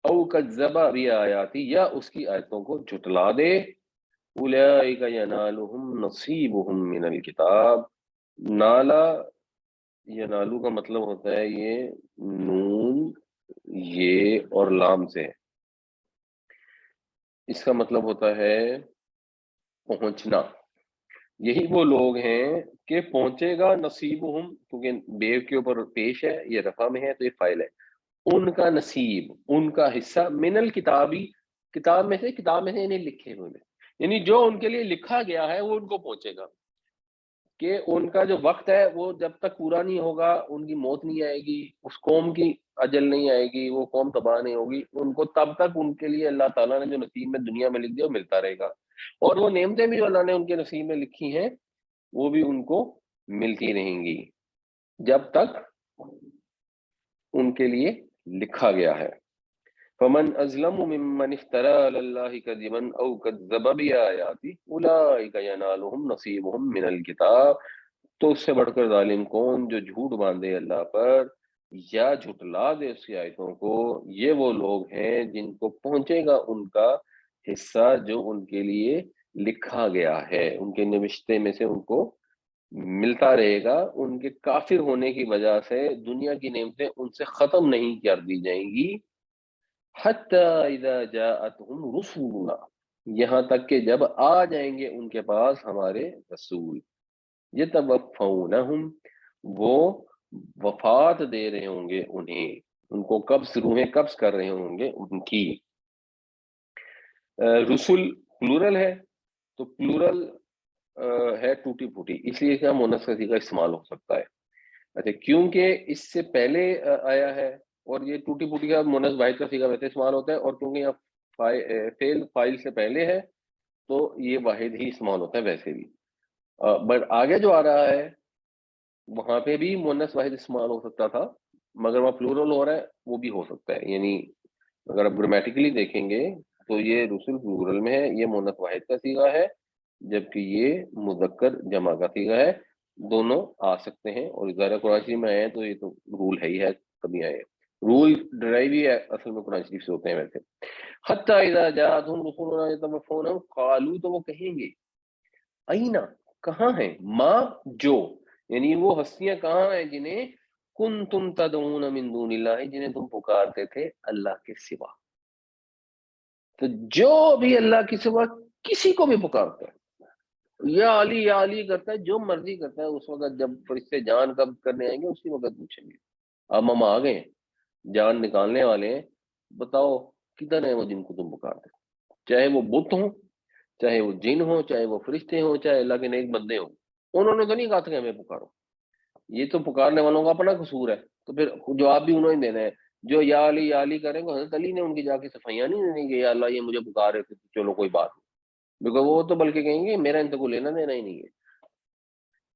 او کذب بآیاتی، یا اس کی آیتوں کو جھٹلا دے. اولئک ینالہم نصیبہم من الکتاب. نالا، ینالو کا مطلب ہوتا ہے یہ نون، یہ اور لام سے، اس کا مطلب ہوتا ہے پہنچنا. یہی وہ لوگ ہیں کہ پہنچے گا نصیبہم، کیونکہ بے کے اوپر پیش ہے، یہ رفع میں ہے تو یہ فائل ہے. ان کا نصیب، ان کا حصہ، من الکتابی، کتاب میں سے، کتاب میں سے انہیں لکھے ہوئے میں، یعنی جو ان کے لیے لکھا گیا ہے وہ ان کو پہنچے گا. کہ ان کا جو وقت ہے وہ جب تک پورا نہیں ہوگا ان کی موت نہیں آئے گی، اس قوم کی اجل نہیں آئے گی، وہ قوم تباہ نہیں ہوگی، ان کو تب تک ان کے لیے اللہ تعالیٰ نے جو نصیب میں دنیا میں لکھ دیا وہ ملتا رہے گا. اور وہ نعمتیں بھی جو اللہ نے ان کے نصیب میں لکھی ہیں وہ بھی ان کو ملتی رہیں گی جب تک ان کے لیے لکھا گیا ہے. فمن ازلم ممن افترى علی اللہ کذبا او کذب بآیاتہ اولئک ینالهم نصیبهم من الکتاب، تو اس سے بڑھ کر ظالم کون جو جھوٹ باندھے اللہ پر یا جھٹلا دے اس کی آیتوں کو، یہ وہ لوگ ہیں جن کو پہنچے گا ان کا حصہ جو ان کے لیے لکھا گیا ہے، ان کے نوشتے میں سے ان کو ملتا رہے گا۔ ان کے کافر ہونے کی وجہ سے دنیا کی نعمتیں ان سے ختم نہیں کر دی جائیں گی، حتی اذا جاءتهم رسولنا، یہاں تک کہ جب آ جائیں گے ان کے پاس ہمارے رسول، یتوفونہم، وہ وفات دے رہے ہوں گے انہیں، ان کو قبض، روحیں قبض کر رہے ہوں گے ان کی۔ رسول پلورل ہے، تو پلورل ہے ٹوٹی پھوٹی، اس لیے کہ مؤنث کا صیغہ استعمال ہو سکتا ہے۔ اچھا، کیونکہ اس سے پہلے آیا ہے، اور یہ ٹوٹی پھوٹی کا مؤنث واحد کا صیغہ ویسے استعمال ہوتا ہے، اور کیونکہ یہاں فعل فاعل سے پہلے ہے تو یہ واحد ہی استعمال ہوتا ہے ویسے بھی۔ بٹ آگے جو آ رہا ہے وہاں پہ بھی مؤنث واحد استعمال ہو سکتا تھا، مگر وہاں پلورل ہو رہا ہے، وہ بھی ہو سکتا ہے۔ یعنی اگر آپ گرامیٹیکلی دیکھیں گے تو یہ رسل پلورل میں ہے، یہ مؤنث واحد کا صیغہ ہے، جبکہ یہ مذکر جمع کا صیغہ ہے۔ دونوں آ سکتے ہیں، اور ظاہر قرآن شریف میں آئے ہیں تو یہ تو رول ہے ہی ہے، کبھی آئے ہیں۔ رول ڈرائیو ہی ہے اصل میں قرآن شریف سے ہوتے ہیں ویسے۔ حتی اذا جاءتهم رسولنا یتوفونہم قالوا، تو وہ کہیں گے، اینا، کہاں ہیں، ما، جو، یعنی وہ ہستیاں کہاں ہیں جنہیں کنتم تدعون من دون اللہ، جنہیں تم پکارتے تھے اللہ کے سوا۔ تو جو بھی اللہ کے سوا کسی کو بھی پکارتا ہے، یا علی کرتا ہے، جو مرضی کرتا ہے، اس وقت جب فرشتے جان قبض کرنے آئیں گے اسی وقت پوچھیں گے، اب ہم آ گئے ہیں، جان نکالنے والے ہیں، بتاؤ کدھر ہیں وہ جن کو تم پکارتے ہیں؟ چاہے وہ بت ہوں، چاہے وہ جن ہوں، چاہے وہ فرشتے ہوں، چاہے اللہ کے نیک بندے ہوں، انہوں نے تو نہیں کہا تھا کہ ہمیں پکارو، یہ تو پکارنے والوں کا اپنا قصور ہے، تو پھر جواب بھی انہوں نے دینا ہے۔ جو یا علی کریں گے، حضرت علی نے ان کی جا کے صفائیاں نہیں دینی کہ یا اللہ یہ مجھے پکار رہے تھے، چلو کوئی بات نہیں، بیکاز وہ تو بلکہ کہیں گے میرا ان کو لینا دینا ہی نہیں ہے۔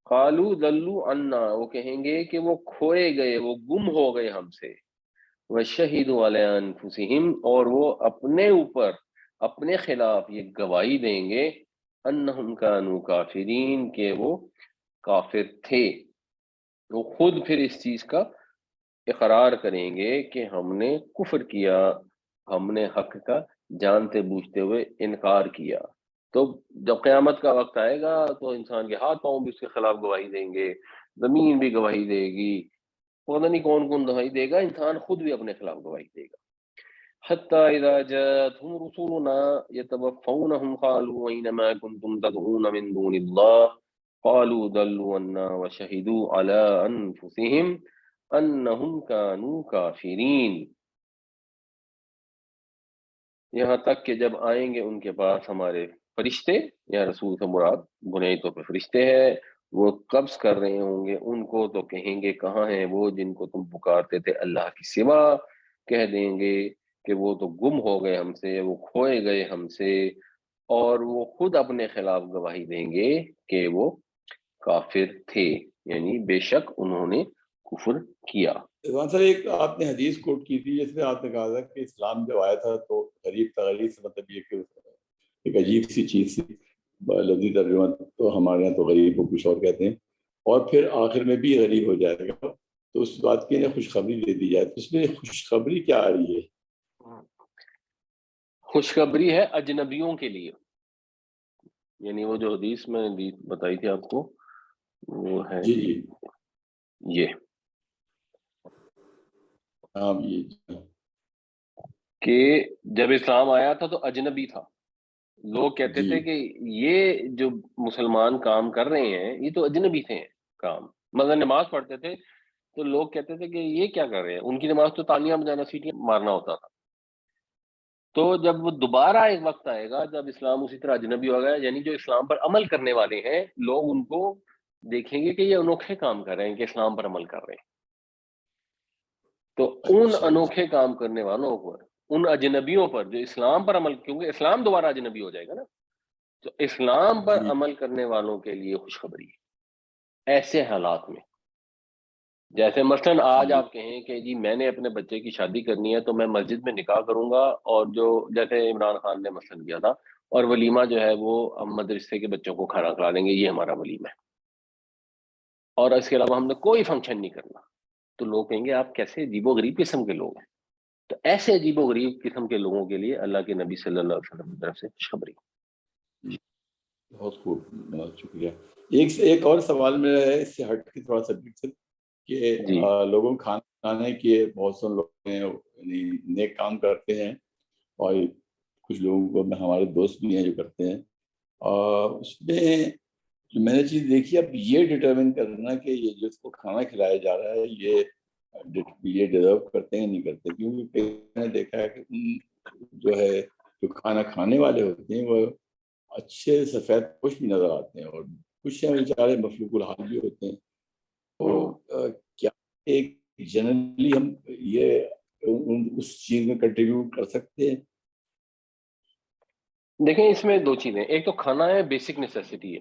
قالوا ضلوا عنا، وہ کہیں گے کہ وہ کھوئے گئے، وہ گم ہو گئے ہم سے۔ وشہدوا علی انفسہم، اور وہ اپنے اوپر، اپنے خلاف یہ گواہی دیں گے، انہم کانوا کافرین، کہ وہ کافر تھے۔ وہ خود پھر اس چیز کا اقرار کریں گے کہ ہم نے کفر کیا، ہم نے حق کا جانتے بوجھتے ہوئے انکار کیا۔ تو جب قیامت کا وقت آئے گا تو انسان کے ہاتھ پاؤں بھی اس کے خلاف گواہی دیں گے، زمین بھی گواہی دے گی، پتہ نہیں کون کون گواہی دے گا، انسان خود بھی اپنے خلاف گواہی دے گا۔ حتی اذا جاءتهم رسولنا يتوفونهم قالوا اين ما كنتم تدعون من دون الله قالوا ضلوا عنا وشهدوا على انفسهم انہم کانوا کافرین، یہاں تک کہ جب آئیں گے ان کے پاس ہمارے فرشتے، یا رسول سے مراد بنیادی طور پہ فرشتے ہیں، وہ قبض کر رہے ہوں گے ان کو، تو کہیں گے کہاں ہیں وہ جن کو تم پکارتے تھے اللہ کی سوا، کہہ دیں گے کہ وہ تو گم ہو گئے ہم سے، وہ کھوئے گئے ہم سے، اور وہ خود اپنے خلاف گواہی دیں گے کہ وہ کافر تھے، یعنی بے شک انہوں نے کفر کیا۔ رضوان صاحب، ایک آپ نے حدیث کوٹ کی تھی جس میں آپ نے کہا تھا کہ اسلام جب آیا تھا تو غریب تھا، غریب سے مطلب یہ کہ ایک عجیب سی چیز تھی، لفظی ترجمہ تو ہمارے یہاں تو غریب کو کچھ اور کہتے ہیں، اور پھر آخر میں بھی غریب ہو جائے گا، تو اس بات کی انہیں خوشخبری دے دی جائے، تو اس میں خوشخبری کیا آ رہی ہے؟ خوشخبری ہے اجنبیوں کے لیے، یعنی وہ جو حدیث میں بتائی تھی آپ کو، وہ ہے جی جی یہ ہاں یہ کہ جب اسلام آیا تھا تو اجنبی تھا، لوگ کہتے جی تھے کہ یہ جو مسلمان کام کر رہے ہیں یہ تو اجنبی تھے کام، مثلا نماز پڑھتے تھے تو لوگ کہتے تھے کہ یہ کیا کر رہے ہیں، ان کی نماز تو تالیاں بجانا، سیٹیاں مارنا ہوتا تھا۔ تو جب وہ دوبارہ ایک وقت آئے گا جب اسلام اسی طرح اجنبی ہوگا، یعنی جو اسلام پر عمل کرنے والے ہیں لوگ ان کو دیکھیں گے کہ یہ انوکھے کام کر رہے ہیں، کہ اسلام پر عمل کر رہے ہیں، تو ان اچھا انوکھے کام کرنے والوں پر، ان اجنبیوں پر جو اسلام پر عمل، کیونکہ اسلام دوبارہ اجنبی ہو جائے گا نا، تو اسلام پر جی عمل کرنے والوں کے لیے خوشخبری ہے ایسے حالات میں۔ جیسے مثلاً آج آپ کہیں کہ جی میں نے اپنے بچے کی شادی کرنی ہے تو میں مسجد میں نکاح کروں گا، اور جو جیسے عمران خان نے مثلاً کیا تھا، اور ولیمہ جو ہے وہ ہم مدرسے کے بچوں کو کھانا کھلا دیں گے، یہ ہمارا ولیمہ ہے، اور اس کے علاوہ ہم نے کوئی فنکشن نہیں کرنا، تو لوگ کہیں گے آپ کیسے عجیب و غریب قسم کے لوگ ہیں۔ تو ایسے عجیب و غریب قسم کے لوگوں کے لیے اللہ کے نبی صلی اللہ علیہ وسلم کی طرف سے خوشخبری۔ بہت خوب، بہت شکریہ۔ ایک اور سوال میرا ہے اس سے ہٹ کے تھوڑا سبجیکٹ سے، کہ جی لوگوں کو کھانا کھلانے کے بہت سے لوگ ہیں یعنی نیک کام کرتے ہیں، اور کچھ لوگوں کو ہمارے دوست بھی ہیں جو کرتے ہیں، اور اس میں جو میں نے چیز دیکھی، اب یہ ڈٹرمن کرنا کہ یہ جس کو کھانا کھلایا جا رہا ہے یہ ڈیزرو کرتے ہیں نہیں کرتے، کیونکہ میں نے دیکھا ہے کہ جو ہے جو کھانا کھانے والے ہوتے ہیں وہ اچھے سفید پوش بھی نظر آتے ہیں، اور کچھ بیچارے مفلوق الحال بھی ہوتے ہیں۔ تو کیا ایک جنرلی ہم یہ اس چیز میں کنٹریبیوٹ کر سکتے ہیں؟ دیکھیں، اس میں دو چیزیں، ایک تو کھانا ہے، بیسک نیسیسٹی ہے،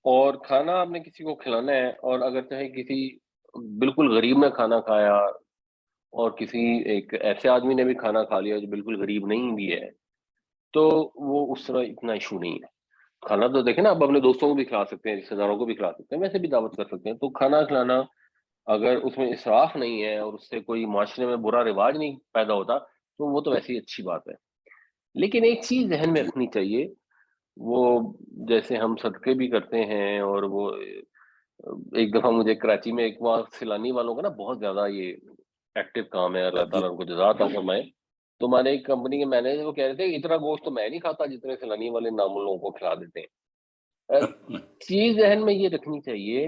اور کھانا آپ نے کسی کو کھلانا ہے، اور اگر چاہے کسی بالکل غریب نے کھانا کھایا اور کسی ایک ایسے آدمی نے بھی کھانا کھا لیا جو بالکل غریب نہیں بھی ہے، تو وہ اس طرح اتنا ایشو نہیں ہے۔ کھانا تو دیکھیں نا، آپ اپنے دوستوں کو بھی کھلا سکتے ہیں، رشتے داروں کو بھی کھلا سکتے ہیں، ویسے بھی دعوت کر سکتے ہیں، تو کھانا کھلانا اگر اس میں اسراف نہیں ہے اور اس سے کوئی معاشرے میں برا رواج نہیں پیدا ہوتا، تو وہ تو ویسے ہی اچھی بات ہے۔ لیکن ایک چیز ذہن میں جی رکھنی چاہیے، وہ جیسے ہم صدقے بھی کرتے ہیں، اور وہ ایک دفعہ مجھے کراچی میں ایک وہاں سیلانی والوں کا نا بہت زیادہ یہ ایکٹیو کام ہے، اللہ جی تعالیٰ ان کو جزا عطا فرمائے۔ تو ہمارے ایک کمپنی کے مینیجر وہ کہہ رہے تھے اتنا گوشت تو میں نہیں کھاتا جتنے سیلانی والے نارمل لوگوں کو کھلا دیتے ہیں۔ چیز ذہن میں یہ رکھنی چاہیے،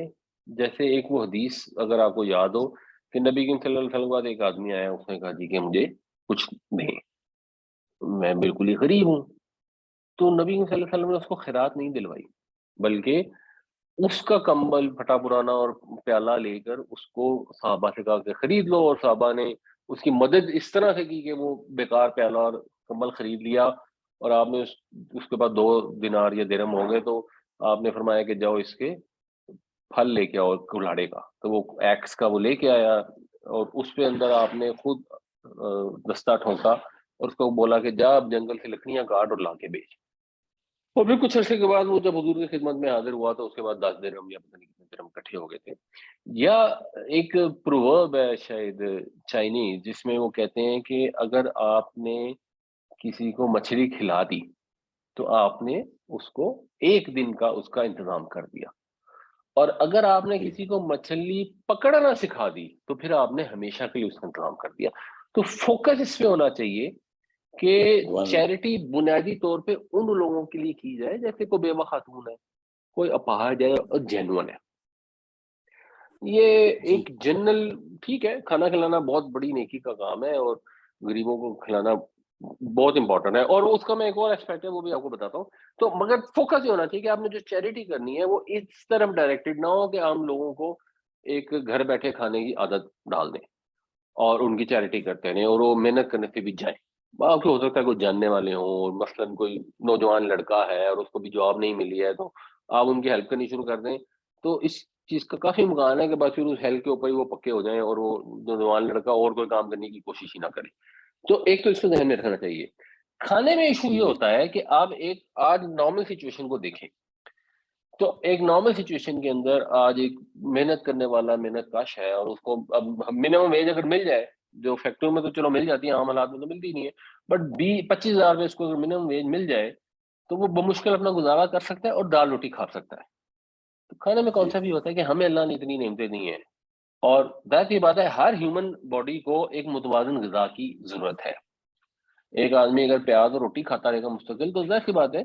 جیسے ایک وہ حدیث اگر آپ کو یاد ہو کہ نبی کریم صلی اللہ علیہ وسلم کے بعد ایک آدمی آیا، اس نے کہا جی کہ مجھے کچھ دیں، میں بالکل ہی غریب ہوں۔ تو نبی کریم صلی اللہ علیہ وسلم نے اس کو خیرات نہیں دلوائی، بلکہ اس کا کمبل پھٹا پرانا اور پیالہ لے کر اس کو صحابہ سے کہا کہ خرید لو، اور صحابہ نے اس کی مدد اس طرح سے کی کہ وہ بیکار پیالہ اور کمبل خرید لیا، اور آپ نے اس کے بعد 2 دینار یا درہم ہو گئے، تو آپ نے فرمایا کہ جاؤ اس کے پھل لے کے آؤ کلاڑے کا، تو وہ ایکس کا وہ لے کے آیا، اور اس پہ اندر آپ نے خود دستہ ٹھونکا اور اس کو بولا کہ جا اب جنگل سے لکڑیاں کاٹ اور لا کے بیچ۔ اور پھر کچھ عرصے کے بعد وہ جب حضور کی خدمت میں حاضر ہوا تو اس کے بعد 10 درہم یا پتہ نہیں کتنے درہم اکٹھے ہو گئے تھے۔ یا ایک پروورب ہے شاید چائنیز، جس میں وہ کہتے ہیں کہ اگر آپ نے کسی کو مچھلی کھلا دی تو آپ نے اس کو 1 دن کا اس کا انتظام کر دیا، اور اگر آپ نے کسی کو مچھلی پکڑنا سکھا دی تو پھر آپ نے ہمیشہ کے لیے اس کا انتظام کر دیا۔ تو فوکس اس پہ ہونا چاہیے کہ چیریٹی بنیادی طور پہ ان لوگوں کے لیے کی جائے، جیسے کوئی بیوہ خاتون ہے، کوئی اپاہج ہے اور جینون ہے۔ یہ جی ایک جنرل ٹھیک ہے، کھانا کھلانا بہت بڑی نیکی کا کام ہے، اور غریبوں کو کھلانا بہت امپورٹنٹ ہے، اور اس کا میں ایک اور ایسپیکٹ ہے وہ بھی آپ کو بتاتا ہوں۔ تو مگر فوکس یہ ہونا چاہیے کہ آپ نے جو چیریٹی کرنی ہے وہ اس طرف ڈائریکٹڈ نہ ہو کہ عام لوگوں کو ایک گھر بیٹھے کھانے کی عادت ڈال دیں اور ان کی چیریٹی کرتے رہیں اور وہ محنت کرنے سے بھی جائیں۔ آپ کو ہو سکتا ہے کوئی جاننے والے ہوں، اور مثلاً کوئی نوجوان لڑکا ہے اور اس کو بھی جاب نہیں ملی ہے، تو آپ ان کی ہیلپ کرنی شروع کر دیں، تو اس چیز کا کافی امکان ہے کہ بس پھر اس ہیلپ کے اوپر ہی وہ پکے ہو جائیں اور وہ نوجوان لڑکا اور کوئی کام کرنے کی کوشش ہی نہ کرے۔ تو ایک تو اس کو ذہن میں رکھنا چاہیے۔ کھانے میں ایشو یہ ہوتا ہے کہ آپ ایک آج نارمل سچویشن کو دیکھیں، تو ایک نارمل سچویشن کے اندر آج ایک محنت کرنے والا محنت کش ہے، اور اس کو اب منیمم ویج اگر مل جائے، جو فیکٹریوں میں تو چلو مل جاتی ہے، عام حالات میں تو ملتی نہیں ہے، بٹ 25,000 میں اس کو اگر منیمم ویج مل جائے تو وہ بمشکل اپنا گزارا کر سکتا ہے اور دال روٹی کھا سکتا ہے۔ تو کھانے میں جی کانسیپٹ یہ ہوتا ہے کہ ہمیں اللہ نے اتنی نعمتیں دی ہیں، اور ظاہر سی بات ہے ہر ہیومن باڈی کو ایک متوازن غذا کی ضرورت ہے۔ ایک آدمی اگر پیاز اور روٹی کھاتا رہے گا مستقل، تو ظاہر سی بات ہے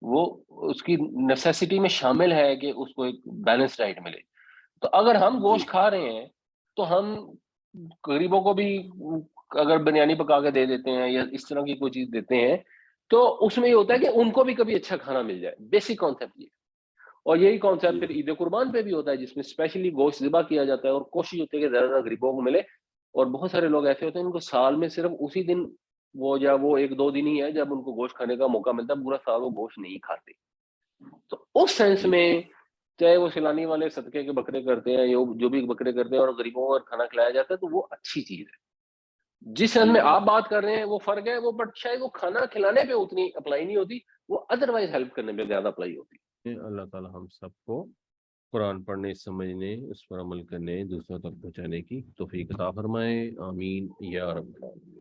وہ اس کی نیسیسٹی میں شامل ہے کہ اس کو ایک بیلنس ڈائٹ ملے۔ تو اگر ہم جی گوشت کھا رہے ہیں تو ہم غریبوں کو بھی اگر بریانی پکا کے دے دیتے ہیں یا اس طرح کی کوئی چیز دیتے ہیں، تو اس میں یہ ہوتا ہے کہ ان کو بھی کبھی اچھا کھانا مل جائے۔ بیسک کانسیپٹ یہ، اور یہی کانسیپٹ جی پھر عید قربان پہ بھی ہوتا ہے، جس میں اسپیشلی گوشت ذبح کیا جاتا ہے اور کوشش ہوتی ہے کہ زیادہ سے زیادہ غریبوں کو ملے۔ اور بہت سارے لوگ ایسے ہوتے ہیں ان کو سال میں صرف اسی دن وہ 1-2 دن ہی ہے جب ان کو گوشت کھانے کا موقع ملتا ہے، پورا سال وہ گوشت نہیں کھاتے۔ تو اس سینس جی میں چاہے وہ سیلانی والے صدقے کے بکرے کرتے ہیں، جو بھی بکرے کرتے ہیں اور غریبوں کو کھانا کھلایا جاتا ہے، تو وہ اچھی چیز ہے. جس حد میں آپ بات کر رہے ہیں وہ فرق ہے، وہ بٹ شاید وہ کھانا کھلانے پہ اتنی اپلائی نہیں ہوتی، وہ ادروائز ہیلپ کرنے پہ زیادہ اپلائی ہوتی. اللہ تعالی ہم سب کو قرآن پڑھنے، سمجھنے، اس پر عمل کرنے، دوسروں تک پہنچانے کی توفیق عطا فرمائے. آمین یا رب العالمین.